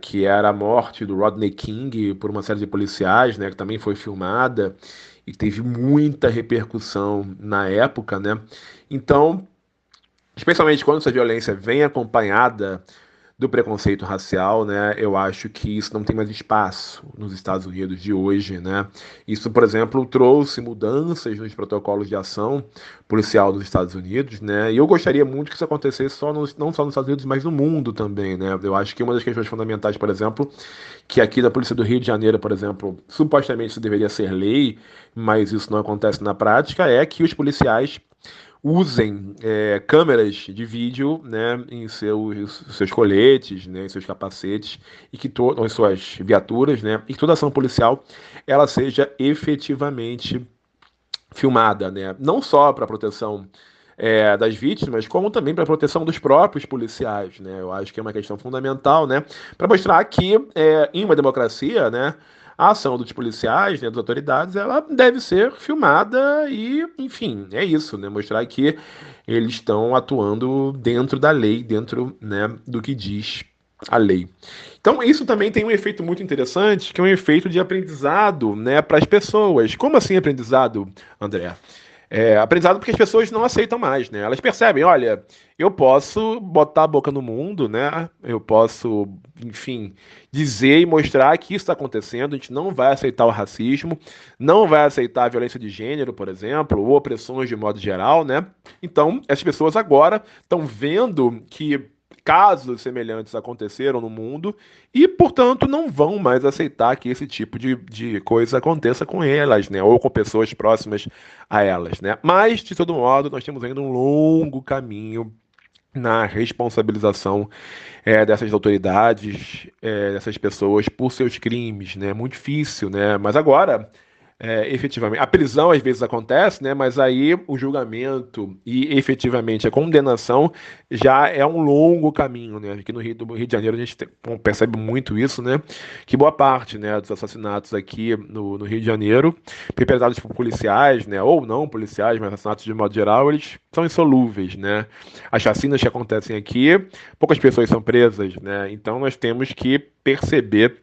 que era a morte do Rodney King por uma série de policiais, né? Que também foi filmada e teve muita repercussão na época, né? Então, especialmente quando essa violência vem acompanhada do preconceito racial, né? Eu acho que isso não tem mais espaço nos Estados Unidos de hoje, né? Isso, por exemplo, trouxe mudanças nos protocolos de ação policial dos Estados Unidos, né? E eu gostaria muito que isso acontecesse não só nos Estados Unidos, mas no mundo também, né? Eu acho que uma das questões fundamentais, por exemplo, que aqui da Polícia do Rio de Janeiro, por exemplo, supostamente isso deveria ser lei, mas isso não acontece na prática, é que os policiais usem câmeras de vídeo, né, em seus coletes, né, em seus capacetes, e que em suas viaturas, né, e que toda ação policial ela seja efetivamente filmada, né, não só para proteção das vítimas, como também para proteção dos próprios policiais, né. Eu acho que é uma questão fundamental, né, para mostrar que em uma democracia, né, a ação dos policiais, né, das autoridades, ela deve ser filmada e, enfim, é isso, né? Mostrar que eles estão atuando dentro da lei, dentro, né, do que diz a lei. Então, isso também tem um efeito muito interessante, que é um efeito de aprendizado, né, para as pessoas. Como assim aprendizado, André? Aprendizado porque as pessoas não aceitam mais, né? Elas percebem, olha, eu posso botar a boca no mundo, né? Eu posso, enfim, dizer e mostrar que isso está acontecendo. A gente não vai aceitar o racismo, não vai aceitar a violência de gênero, por exemplo, ou opressões de modo geral, né? Então, as pessoas agora estão vendo que casos semelhantes aconteceram no mundo e, portanto, não vão mais aceitar que esse tipo de coisa aconteça com elas, né? Ou com pessoas próximas a elas, né? Mas, de todo modo, nós temos ainda um longo caminho na responsabilização dessas autoridades, dessas pessoas por seus crimes, né? Muito difícil, né? Mas agora, efetivamente, a prisão às vezes acontece, né? Mas aí o julgamento e efetivamente a condenação já é um longo caminho, né? Aqui no Rio de Janeiro a gente percebe muito isso, né? Que boa parte, né, dos assassinatos aqui no Rio de Janeiro, perpetrados por policiais, né? Ou não policiais, mas assassinatos de modo geral, eles são insolúveis, né? As chacinas que acontecem aqui, poucas pessoas são presas, né? Então nós temos que perceber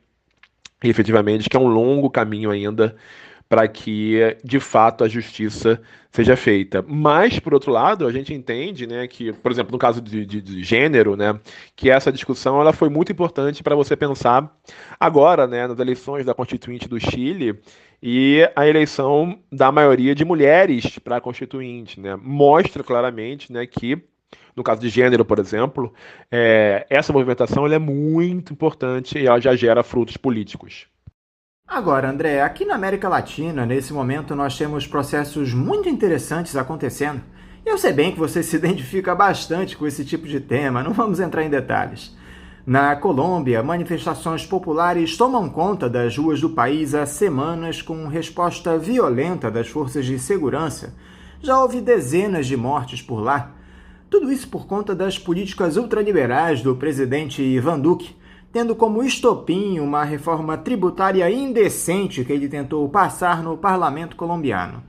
efetivamente que é um longo caminho ainda para que, de fato, a justiça seja feita. Mas, por outro lado, a gente entende, né, que, por exemplo, no caso de gênero, né, que essa discussão ela foi muito importante para você pensar agora, né, nas eleições da Constituinte do Chile e a eleição da maioria de mulheres para a Constituinte, né, mostra claramente, né, que no caso de gênero, por exemplo, essa movimentação ela é muito importante e ela já gera frutos políticos. Agora, André, aqui na América Latina, nesse momento, nós temos processos muito interessantes acontecendo. Eu sei bem que você se identifica bastante com esse tipo de tema, não vamos entrar em detalhes. Na Colômbia, manifestações populares tomam conta das ruas do país há semanas com resposta violenta das forças de segurança. Já houve dezenas de mortes por lá. Tudo isso por conta das políticas ultraliberais do presidente Ivan Duque, tendo como estopim uma reforma tributária indecente que ele tentou passar no parlamento colombiano.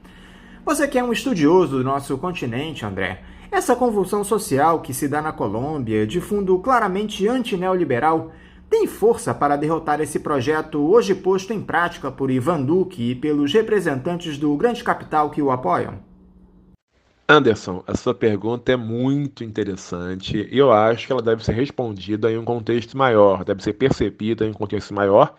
Você que é um estudioso do nosso continente, André, essa convulsão social que se dá na Colômbia, de fundo claramente antineoliberal, tem força para derrotar esse projeto hoje posto em prática por Ivan Duque e pelos representantes do grande capital que o apoiam? Anderson, a sua pergunta é muito interessante e eu acho que ela deve ser respondida em um contexto maior, deve ser percebida em um contexto maior,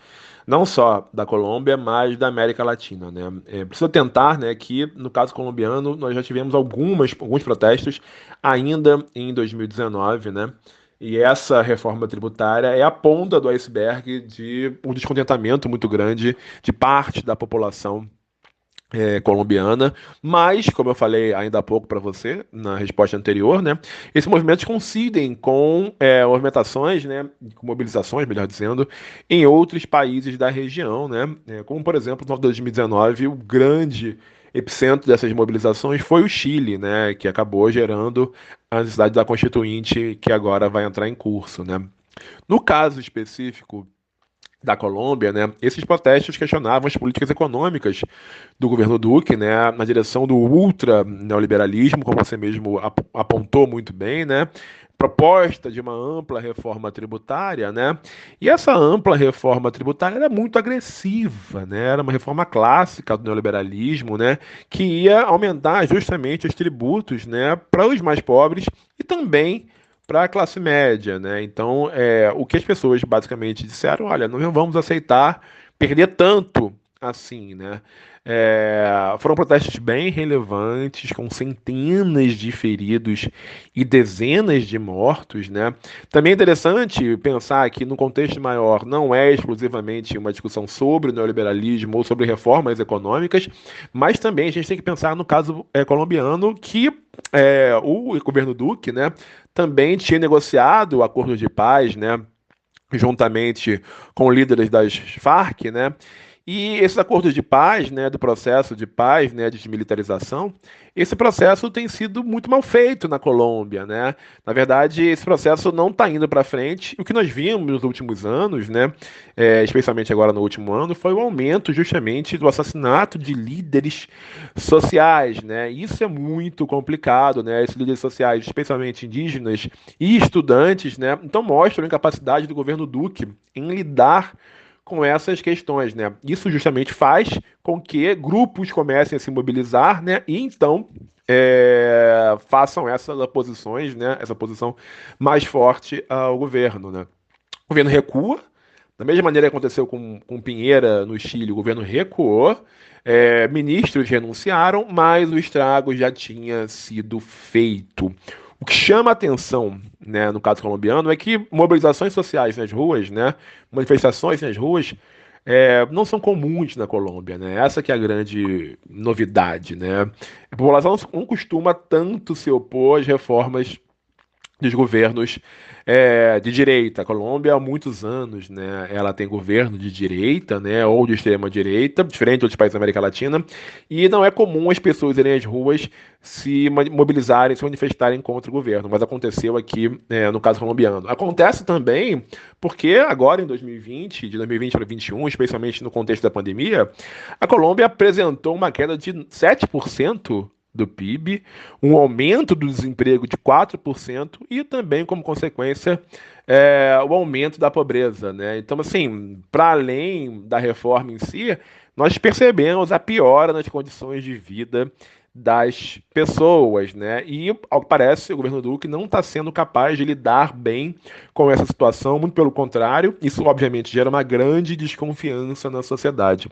não só da Colômbia, mas da América Latina, né? Precisa tentar, né, que no caso colombiano nós já tivemos alguns protestos ainda em 2019, né? E essa reforma tributária é a ponta do iceberg de um descontentamento muito grande de parte da população colombiana, mas, como eu falei ainda há pouco para você, na resposta anterior, né, esses movimentos coincidem com movimentações, né, com mobilizações, melhor dizendo, em outros países da região, né, como, por exemplo, no ano de 2019, o grande epicentro dessas mobilizações foi o Chile, né, que acabou gerando a necessidade da Constituinte, que agora vai entrar em curso, né. No caso específico da Colômbia, né, esses protestos questionavam as políticas econômicas do governo Duque, né, na direção do ultra neoliberalismo, como você mesmo apontou muito bem, né, proposta de uma ampla reforma tributária, né, e essa ampla reforma tributária era muito agressiva, né, era uma reforma clássica do neoliberalismo, né, que ia aumentar justamente os tributos, né, para os mais pobres e também para a classe média, né? Então, o que as pessoas basicamente disseram, olha, não vamos aceitar perder tanto assim, né? Foram protestos bem relevantes, com centenas de feridos e dezenas de mortos, né? Também é interessante pensar que no contexto maior não é exclusivamente uma discussão sobre o neoliberalismo ou sobre reformas econômicas, mas também a gente tem que pensar no caso colombiano que o governo Duque, né, também tinha negociado acordos de paz, né, juntamente com líderes das Farc, né, e esses acordos de paz, né, do processo de paz, né, de desmilitarização, esse processo tem sido muito mal feito na Colômbia, né? Na verdade, esse processo não está indo para frente. O que nós vimos nos últimos anos, né, especialmente agora no último ano, foi o aumento justamente do assassinato de líderes sociais, né? Isso é muito complicado, né? Esses líderes sociais, especialmente indígenas e estudantes, né? Então mostram a incapacidade do governo Duque em lidar com essas questões, né? Isso justamente faz com que grupos comecem a se mobilizar, né? E então façam essas posições, né? Essa posição mais forte ao governo, né? O governo recua, da mesma maneira que aconteceu com Pinheira no Chile, o governo recuou, ministros renunciaram, mas o estrago já tinha sido feito. O que chama a atenção, né, no caso colombiano, é que mobilizações sociais nas ruas, né, manifestações nas ruas, não são comuns na Colômbia, né? Essa que é a grande novidade, né? A população não costuma tanto se opor às reformas dos governos de direita. A Colômbia há muitos anos, né, ela tem governo de direita, né, ou de extrema direita, diferente de outros países da América Latina, e não é comum as pessoas irem às ruas se mobilizarem, se manifestarem contra o governo, mas aconteceu aqui, no caso colombiano. Acontece também porque agora em 2020, de 2020 para 2021, especialmente no contexto da pandemia, a Colômbia apresentou uma queda de 7% do PIB, um aumento do desemprego de 4% e também, como consequência, o aumento da pobreza, né? Então, assim, para além da reforma em si, nós percebemos a piora nas condições de vida das pessoas, né? E, ao que parece, o governo Duque não está sendo capaz de lidar bem com essa situação, muito pelo contrário, isso obviamente gera uma grande desconfiança na sociedade.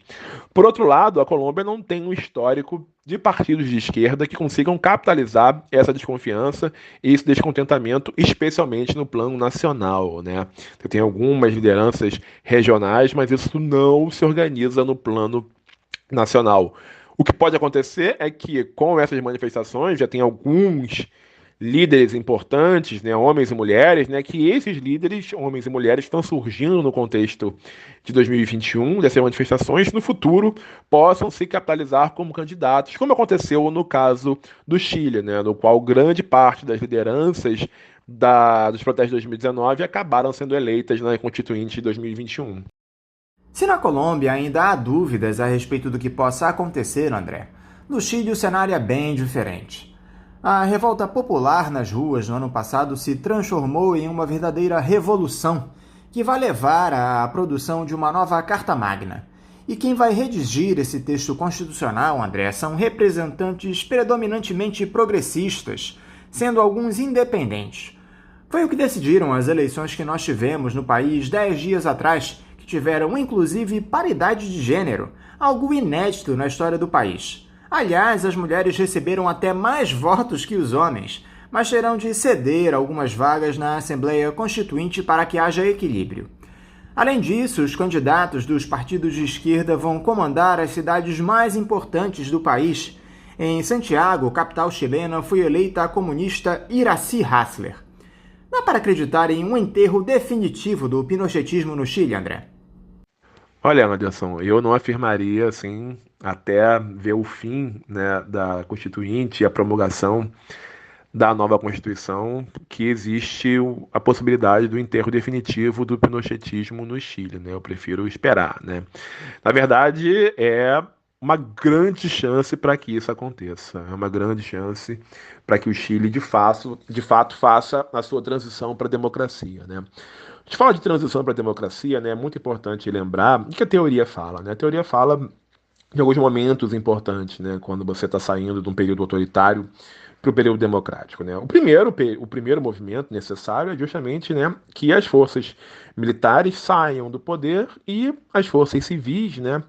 Por outro lado, a Colômbia não tem um histórico de partidos de esquerda que consigam capitalizar essa desconfiança e esse descontentamento, especialmente no plano nacional, né? Você tem algumas lideranças regionais, mas isso não se organiza no plano nacional. O que pode acontecer é que, com essas manifestações, já tem alguns líderes importantes, né, homens e mulheres, né, que esses líderes, homens e mulheres, estão surgindo no contexto de 2021, dessas manifestações, no futuro, possam se capitalizar como candidatos, como aconteceu no caso do Chile, né, no qual grande parte das lideranças dos protestos de 2019 acabaram sendo eleitas na Constituinte de 2021. Se na Colômbia ainda há dúvidas a respeito do que possa acontecer, André, no Chile o cenário é bem diferente. A revolta popular nas ruas no ano passado se transformou em uma verdadeira revolução que vai levar à produção de uma nova Carta Magna. E quem vai redigir esse texto constitucional, André, são representantes predominantemente progressistas, sendo alguns independentes. Foi o que decidiram as eleições que nós tivemos no país 10 dias atrás, tiveram inclusive paridade de gênero, algo inédito na história do país. Aliás, as mulheres receberam até mais votos que os homens, mas terão de ceder algumas vagas na Assembleia Constituinte para que haja equilíbrio. Além disso, os candidatos dos partidos de esquerda vão comandar as cidades mais importantes do país. Em Santiago, capital chilena, foi eleita a comunista Iracy Hassler. Dá para acreditar em um enterro definitivo do pinochetismo no Chile, André? Olha, Anderson, eu não afirmaria, assim, até ver o fim, né, da Constituinte e a promulgação da nova Constituição, que existe a possibilidade do enterro definitivo do pinochetismo no Chile, né? Eu prefiro esperar, né? Na verdade, é uma grande chance para que isso aconteça. É uma grande chance para que o Chile, de fato, faça a sua transição para a democracia, né? A gente fala de transição para a democracia, né? É muito importante lembrar o que a teoria fala, né? A teoria fala de alguns momentos importantes, né? Quando você está saindo de um período autoritário para o período democrático, né? O primeiro movimento necessário é justamente, né, que as forças militares saiam do poder e as forças civis, né,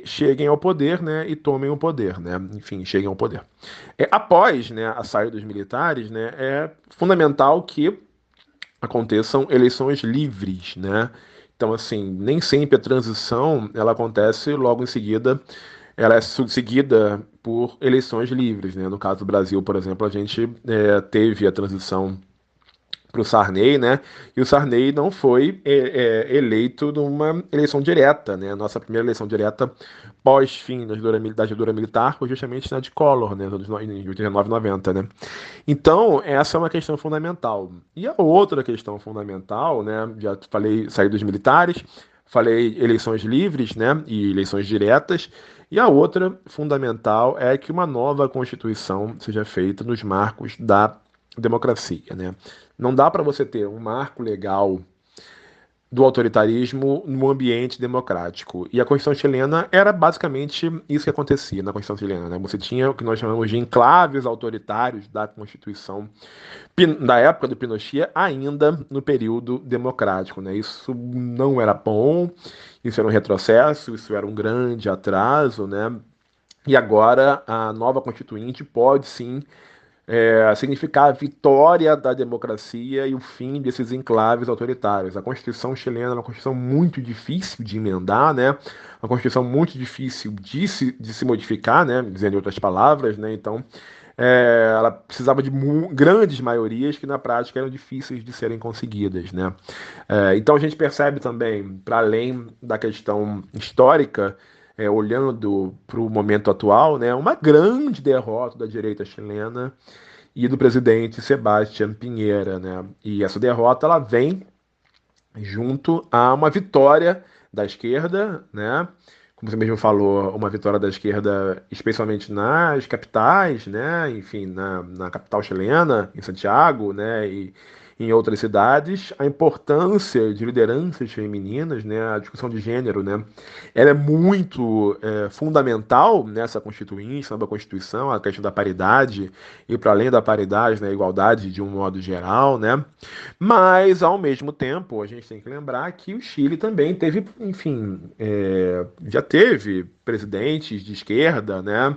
cheguem ao poder, né, e tomem o poder, né? Enfim, cheguem ao poder. Após, né, a saída dos militares, né, é fundamental que aconteçam eleições livres, né? Então, assim, nem sempre a transição ela acontece logo em seguida, ela é seguida por eleições livres, né? No caso do Brasil, por exemplo, a gente teve a transição para o Sarney, né? E o Sarney não foi eleito numa eleição direta, né? A nossa primeira eleição direta pós-fim da ditadura militar foi justamente na de Collor, né? Em 89, 90, né? Então, essa é uma questão fundamental. E a outra questão fundamental, né? Já falei saída dos militares, falei eleições livres, né? E eleições diretas. E a outra fundamental é que uma nova Constituição seja feita nos marcos da democracia, né? Não dá para você ter um marco legal do autoritarismo no ambiente democrático. E a Constituição chilena era basicamente isso que acontecia na Constituição chilena, né? Você tinha o que nós chamamos de enclaves autoritários da Constituição da época do Pinochet, ainda no período democrático, né? Isso não era bom, isso era um retrocesso, isso era um grande atraso, né? E agora a nova Constituinte pode sim significar a vitória da democracia e o fim desses enclaves autoritários. A Constituição chilena é uma Constituição muito difícil de emendar, né? Uma Constituição muito difícil de se modificar, né? Dizendo em outras palavras, né? Então, ela precisava de grandes maiorias que na prática eram difíceis de serem conseguidas, né? Então a gente percebe também, para além da questão histórica, olhando para o momento atual, né, uma grande derrota da direita chilena e do presidente Sebastián Piñera, né? E essa derrota ela vem junto a uma vitória da esquerda, né? Como você mesmo falou, uma vitória da esquerda, especialmente nas capitais, né? Enfim, na capital chilena, em Santiago, né? E em outras cidades, a importância de lideranças femininas, né? A discussão de gênero, né? Ela é muito fundamental nessa Constituinte, nova Constituição, a questão da paridade e para além da paridade, né? A igualdade de um modo geral, né? Mas, ao mesmo tempo, a gente tem que lembrar que o Chile também teve, enfim, já teve presidentes de esquerda, né?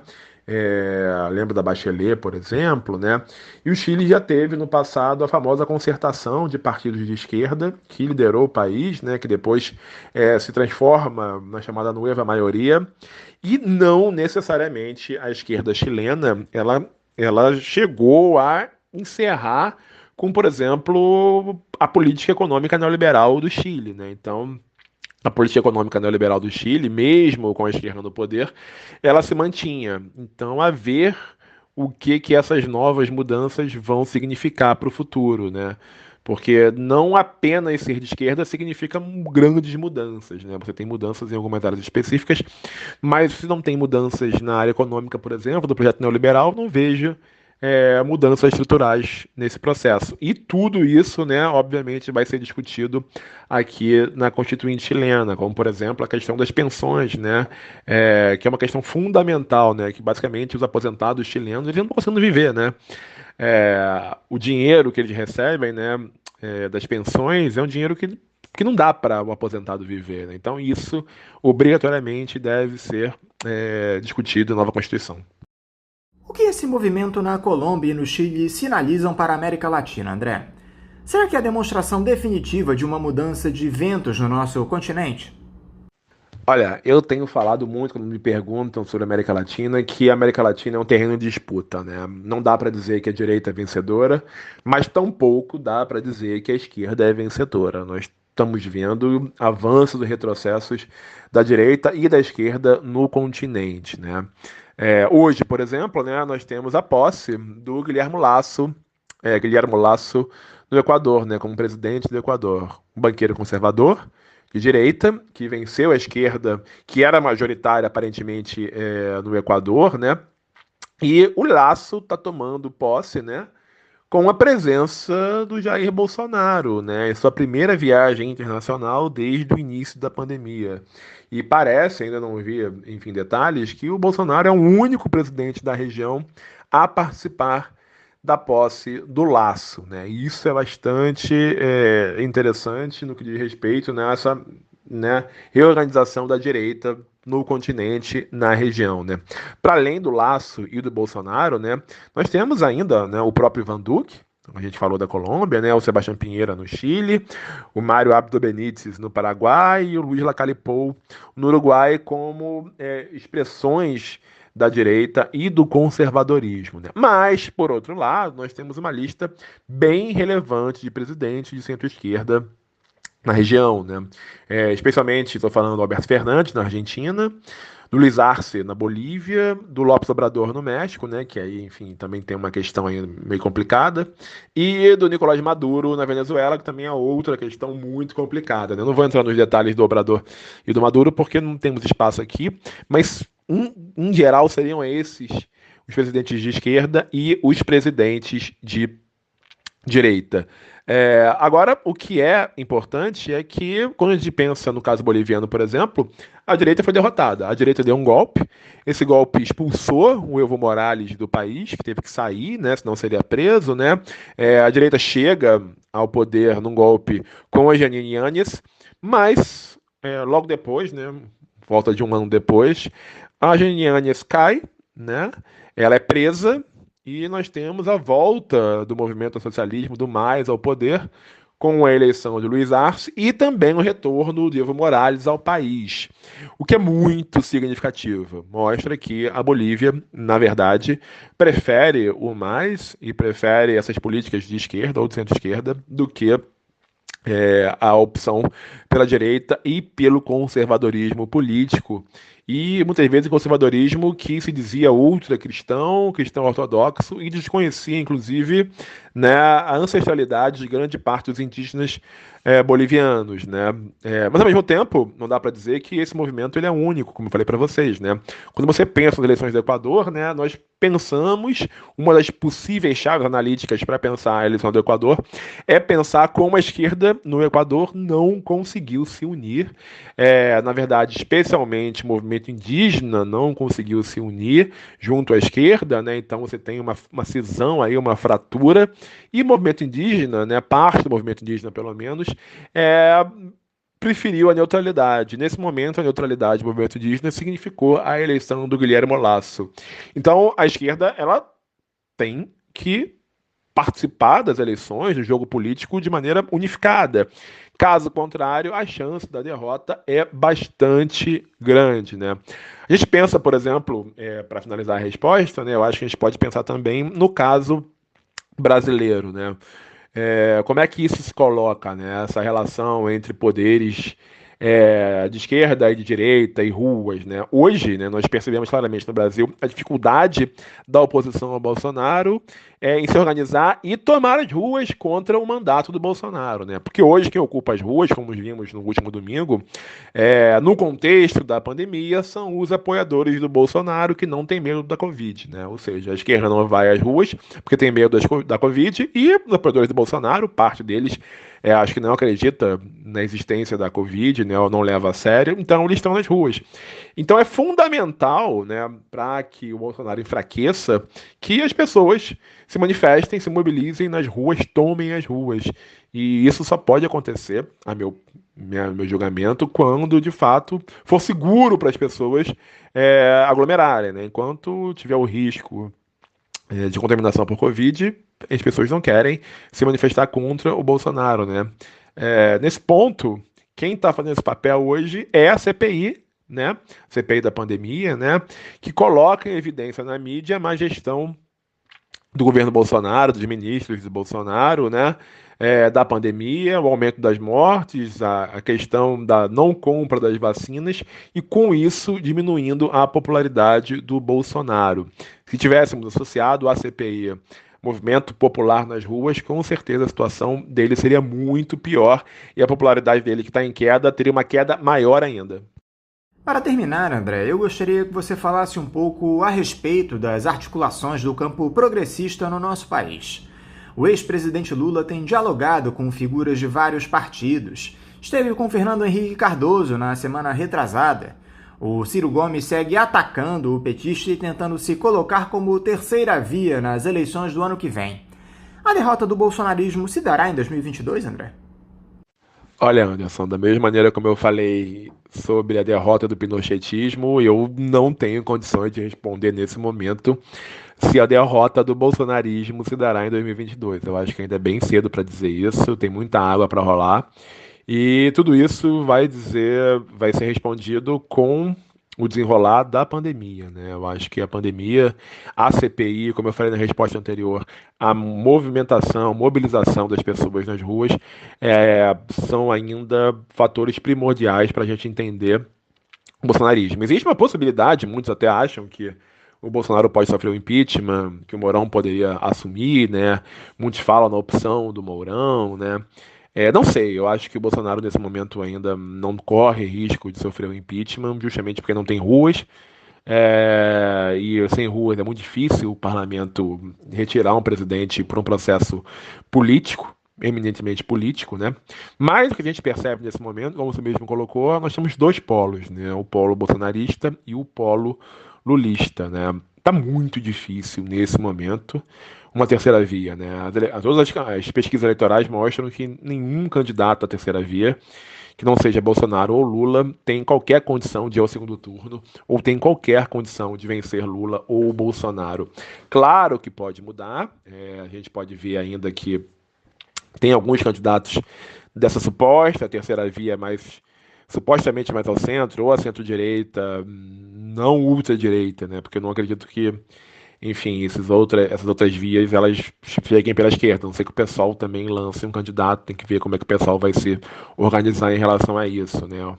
Lembro da Bachelet, por exemplo, né? E o Chile já teve no passado a famosa concertação de partidos de esquerda que liderou o país, né? Que depois se transforma na chamada Nueva Maioria, e não necessariamente a esquerda chilena ela chegou a encerrar com, por exemplo, a política econômica neoliberal do Chile, né? Então, a política econômica neoliberal do Chile, mesmo com a esquerda no poder, ela se mantinha. Então, a ver o que essas novas mudanças vão significar para o futuro, né? Porque não apenas ser de esquerda significa grandes mudanças, né? Você tem mudanças em algumas áreas específicas, mas se não tem mudanças na área econômica, por exemplo, do projeto neoliberal, não vejo mudanças estruturais nesse processo. E tudo isso, né, obviamente, vai ser discutido aqui na Constituinte chilena, como, por exemplo, a questão das pensões, né, que é uma questão fundamental, né, que basicamente os aposentados chilenos eles não estão conseguindo viver, né. O dinheiro que eles recebem, né, das pensões é um dinheiro que não dá para o aposentado viver, né? Então isso obrigatoriamente deve ser discutido na nova Constituição. O que esse movimento na Colômbia e no Chile sinalizam para a América Latina, André? Será que é a demonstração definitiva de uma mudança de ventos no nosso continente? Olha, eu tenho falado muito quando me perguntam sobre a América Latina que a América Latina é um terreno de disputa, né? Não dá para dizer que a direita é vencedora, mas tampouco dá para dizer que a esquerda é vencedora. Nós estamos vendo avanços e retrocessos da direita e da esquerda no continente, né? Hoje, por exemplo, né, nós temos a posse do Guillermo Lasso no Equador, né, como presidente do Equador. Um banqueiro conservador, de direita, que venceu a esquerda, que era majoritária, aparentemente, no Equador, né? E o Lasso está tomando posse, né, com a presença do Jair Bolsonaro, né, em sua primeira viagem internacional desde o início da pandemia. E parece, ainda não vi, enfim, detalhes, que o Bolsonaro é o único presidente da região a participar da posse do Lasso, né? E isso é bastante interessante no que diz respeito nessa, né, reorganização da direita no continente, na região, né? Para além do Lasso e do Bolsonaro, né, nós temos ainda, né, o próprio Ivan Duque, a gente falou da Colômbia, né, o Sebastián Piñera no Chile, o Mário Abdo Benítez no Paraguai e o Luiz Lacalle Pou no Uruguai como expressões da direita e do conservadorismo, né? Mas, por outro lado, nós temos uma lista bem relevante de presidentes de centro-esquerda na região, né? Especialmente, estou falando do Alberto Fernandes, na Argentina, do Luiz Arce, na Bolívia, do López Obrador, no México, né? Que aí, enfim, também tem uma questão aí meio complicada, e do Nicolás Maduro, na Venezuela, que também é outra questão muito complicada, né? Eu não vou entrar nos detalhes do Obrador e do Maduro, porque não temos espaço aqui, mas, em geral, seriam esses os presidentes de esquerda e os presidentes de direita. Agora, o que é importante é que, quando a gente pensa no caso boliviano, por exemplo, a direita foi derrotada. A direita deu um golpe, esse golpe expulsou o Evo Morales do país, que teve que sair, né, senão seria preso, né? A direita chega ao poder num golpe com a Janine Áñez, mas logo depois, né, volta de um ano depois, a Janine Áñez cai, né? Ela é presa e nós temos a volta do movimento socialismo do MAS ao poder, com a eleição de Luiz Arce e também o retorno de Evo Morales ao país, o que é muito significativo. Mostra que a Bolívia, na verdade, prefere o MAS e prefere essas políticas de esquerda ou de centro-esquerda do que a opção pela direita e pelo conservadorismo político. E muitas vezes o conservadorismo que se dizia ultra-cristão, cristão ortodoxo, e desconhecia, inclusive, né, a ancestralidade de grande parte dos indígenas bolivianos, né? Mas ao mesmo tempo, não dá para dizer que esse movimento ele é único, como eu falei para vocês, né? Quando você pensa nas eleições do Equador, né, nós pensamos, uma das possíveis chaves analíticas para pensar a eleição do Equador é pensar como a esquerda no Equador não conseguiu se unir. Na verdade, especialmente o movimento indígena não conseguiu se unir junto à esquerda, né? Então você tem uma cisão aí, uma fratura, e o movimento indígena, né, parte do movimento indígena pelo menos, preferiu a neutralidade. Nesse momento, a neutralidade do movimento indígena significou a eleição do Guilherme Lasso. Então, a esquerda ela tem que participar das eleições, do jogo político, de maneira unificada. Caso contrário, a chance da derrota é bastante grande, né? A gente pensa, por exemplo, para finalizar a resposta, né, eu acho que a gente pode pensar também no caso brasileiro, né? Como é que isso se coloca, né? Essa relação entre poderes de esquerda e de direita e ruas, né? Hoje, né, nós percebemos claramente no Brasil a dificuldade da oposição ao Bolsonaro em se organizar e tomar as ruas contra o mandato do Bolsonaro, né? Porque hoje quem ocupa as ruas, como vimos no último domingo, no contexto da pandemia, são os apoiadores do Bolsonaro que não têm medo da Covid, né? Ou seja, a esquerda não vai às ruas porque tem medo da Covid, e os apoiadores do Bolsonaro, parte deles, acho que não acredita na existência da Covid, né, ou não leva a sério, então eles estão nas ruas. Então é fundamental, né, para que o Bolsonaro enfraqueça, que as pessoas se manifestem, se mobilizem nas ruas, tomem as ruas. E isso só pode acontecer, a meu julgamento, quando de fato for seguro para as pessoas aglomerarem, né? Enquanto tiver o risco de contaminação por Covid, as pessoas não querem se manifestar contra o Bolsonaro, né? Nesse ponto, quem está fazendo esse papel hoje é a CPI, né? CPI da pandemia, né? Que coloca em evidência na mídia a má gestão do governo Bolsonaro, dos ministros do Bolsonaro, né? Da pandemia, o aumento das mortes, a questão da não compra das vacinas, e com isso diminuindo a popularidade do Bolsonaro. Se tivéssemos associado à CPI movimento popular nas ruas, com certeza a situação dele seria muito pior e a popularidade dele, que está em queda, teria uma queda maior ainda. Para terminar, André, eu gostaria que você falasse um pouco a respeito das articulações do campo progressista no nosso país. O ex-presidente Lula tem dialogado com figuras de vários partidos. Esteve com Fernando Henrique Cardoso na semana retrasada. O Ciro Gomes segue atacando o petista e tentando se colocar como terceira via nas eleições do ano que vem. A derrota do bolsonarismo se dará em 2022, André? Olha, Anderson, da mesma maneira como eu falei sobre a derrota do pinochetismo, eu não tenho condições de responder nesse momento se a derrota do bolsonarismo se dará em 2022. Eu acho que ainda é bem cedo para dizer isso, tem muita água para rolar. E tudo isso vai ser respondido com o desenrolar da pandemia, né? Eu acho que a pandemia, a CPI, como eu falei na resposta anterior, a mobilização das pessoas nas ruas são ainda fatores primordiais para a gente entender o bolsonarismo. Existe uma possibilidade, muitos até acham que o Bolsonaro pode sofrer um impeachment, que o Mourão poderia assumir, né? Muitos falam na opção do Mourão, né? Não sei, eu acho que o Bolsonaro nesse momento ainda não corre risco de sofrer um impeachment, justamente porque não tem ruas, e sem ruas é muito difícil o parlamento retirar um presidente por um processo político, eminentemente político, né? Mas o que a gente percebe nesse momento, como você mesmo colocou, nós temos dois polos, né? O polo bolsonarista e o polo lulista, né? Tá muito difícil nesse momento uma terceira via, né? Todas as pesquisas eleitorais mostram que nenhum candidato à terceira via, que não seja Bolsonaro ou Lula, tem qualquer condição de ir ao segundo turno, ou tem qualquer condição de vencer Lula ou Bolsonaro. Claro que pode mudar, a gente pode ver ainda que tem alguns candidatos dessa suposta terceira via supostamente mais ao centro, ou à centro-direita, não ultra-direita, né? Porque eu não acredito que, enfim, essas outras vias, elas cheguem pela esquerda. Não sei que o PSOL também lance um candidato, tem que ver como é que o PSOL vai se organizar em relação a isso, né?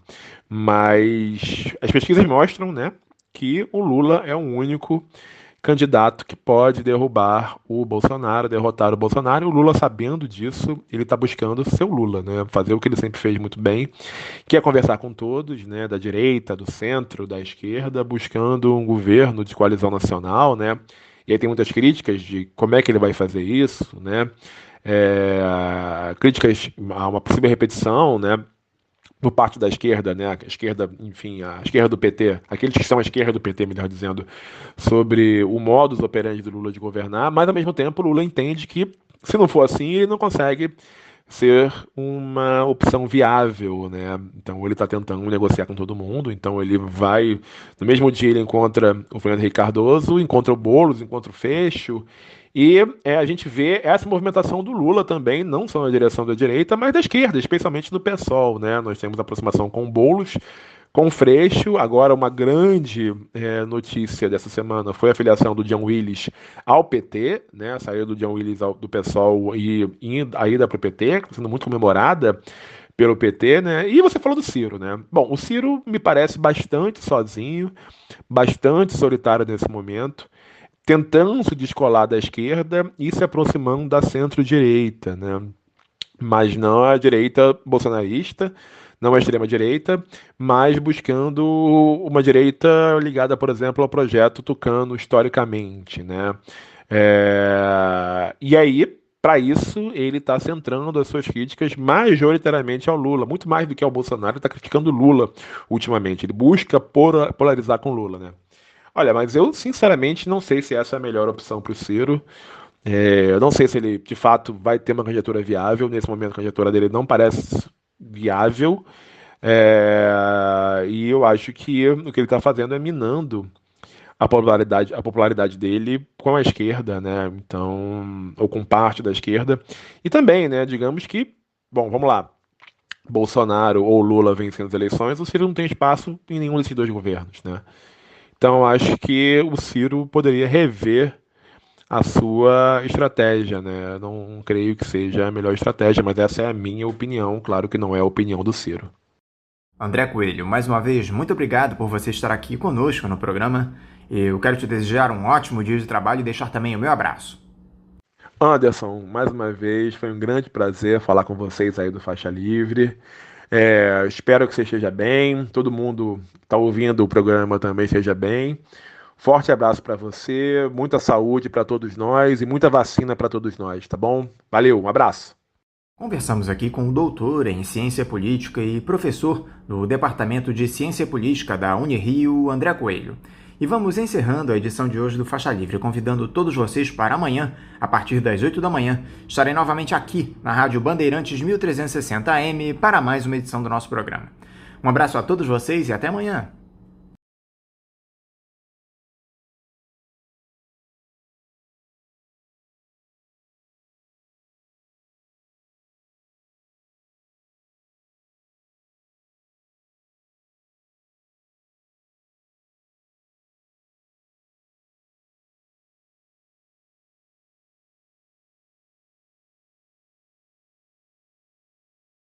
Mas as pesquisas mostram, né, que o Lula é o único candidato que pode derrotar o Bolsonaro. E o Lula, sabendo disso, ele está buscando ser o Lula, né? Fazer o que ele sempre fez muito bem, que é conversar com todos, né? Da direita, do centro, da esquerda, buscando um governo de coalizão nacional, né? E aí tem muitas críticas de como é que ele vai fazer isso, né? Críticas a uma possível repetição, né? No parte da esquerda, né, a esquerda, enfim, a esquerda do PT, aqueles que são a esquerda do PT, melhor dizendo, sobre o modus operandi do Lula de governar, mas ao mesmo tempo o Lula entende que, se não for assim, ele não consegue ser uma opção viável, né? Então ele está tentando negociar com todo mundo, então ele vai, no mesmo dia ele encontra o Fernando Henrique Cardoso, encontra o Boulos, encontra o Freixo, e a gente vê essa movimentação do Lula também, não só na direção da direita, mas da esquerda, especialmente do PSOL, né? Nós temos aproximação com o Boulos, com o Freixo. Agora, uma grande notícia dessa semana foi a filiação do Jean Willis ao PT, né? A saída do Jean Willis do PSOL e a ida para o PT, que está sendo muito comemorada pelo PT, né? E você falou do Ciro, né? Bom, o Ciro me parece bastante sozinho, bastante solitário nesse momento, tentando se descolar da esquerda e se aproximando da centro-direita, né? Mas não a direita bolsonarista, não a extrema-direita, mas buscando uma direita ligada, por exemplo, ao projeto Tucano historicamente, né? E aí, para isso, ele está centrando as suas críticas majoritariamente ao Lula, muito mais do que ao Bolsonaro. Ele está criticando o Lula ultimamente, ele busca polarizar com o Lula, né? Olha, mas eu sinceramente não sei se essa é a melhor opção para o Ciro. Eu não sei se ele de fato vai ter uma candidatura viável. Nesse momento a candidatura dele não parece viável. E eu acho que o que ele está fazendo é minando a popularidade dele com a esquerda, né? Então, ou com parte da esquerda. E também, né, digamos que, bom, vamos lá, Bolsonaro ou Lula vencendo as eleições, o Ciro não tem espaço em nenhum desses dois governos, né? Então, acho que o Ciro poderia rever a sua estratégia, né? Não creio que seja a melhor estratégia, mas essa é a minha opinião, claro que não é a opinião do Ciro. André Coelho, mais uma vez, muito obrigado por você estar aqui conosco no programa. Eu quero te desejar um ótimo dia de trabalho e deixar também o meu abraço. Anderson, mais uma vez, foi um grande prazer falar com vocês aí do Faixa Livre. Espero que você esteja bem, todo mundo que está ouvindo o programa também esteja bem. Forte abraço para você, muita saúde para todos nós e muita vacina para todos nós, tá bom? Valeu, um abraço. Conversamos aqui com o doutor em Ciência Política e professor do Departamento de Ciência Política da Unirio, André Coelho. E vamos encerrando a edição de hoje do Faixa Livre, convidando todos vocês para amanhã, a partir das 8 da manhã, estarei novamente aqui na Rádio Bandeirantes 1360 AM para mais uma edição do nosso programa. Um abraço a todos vocês e até amanhã!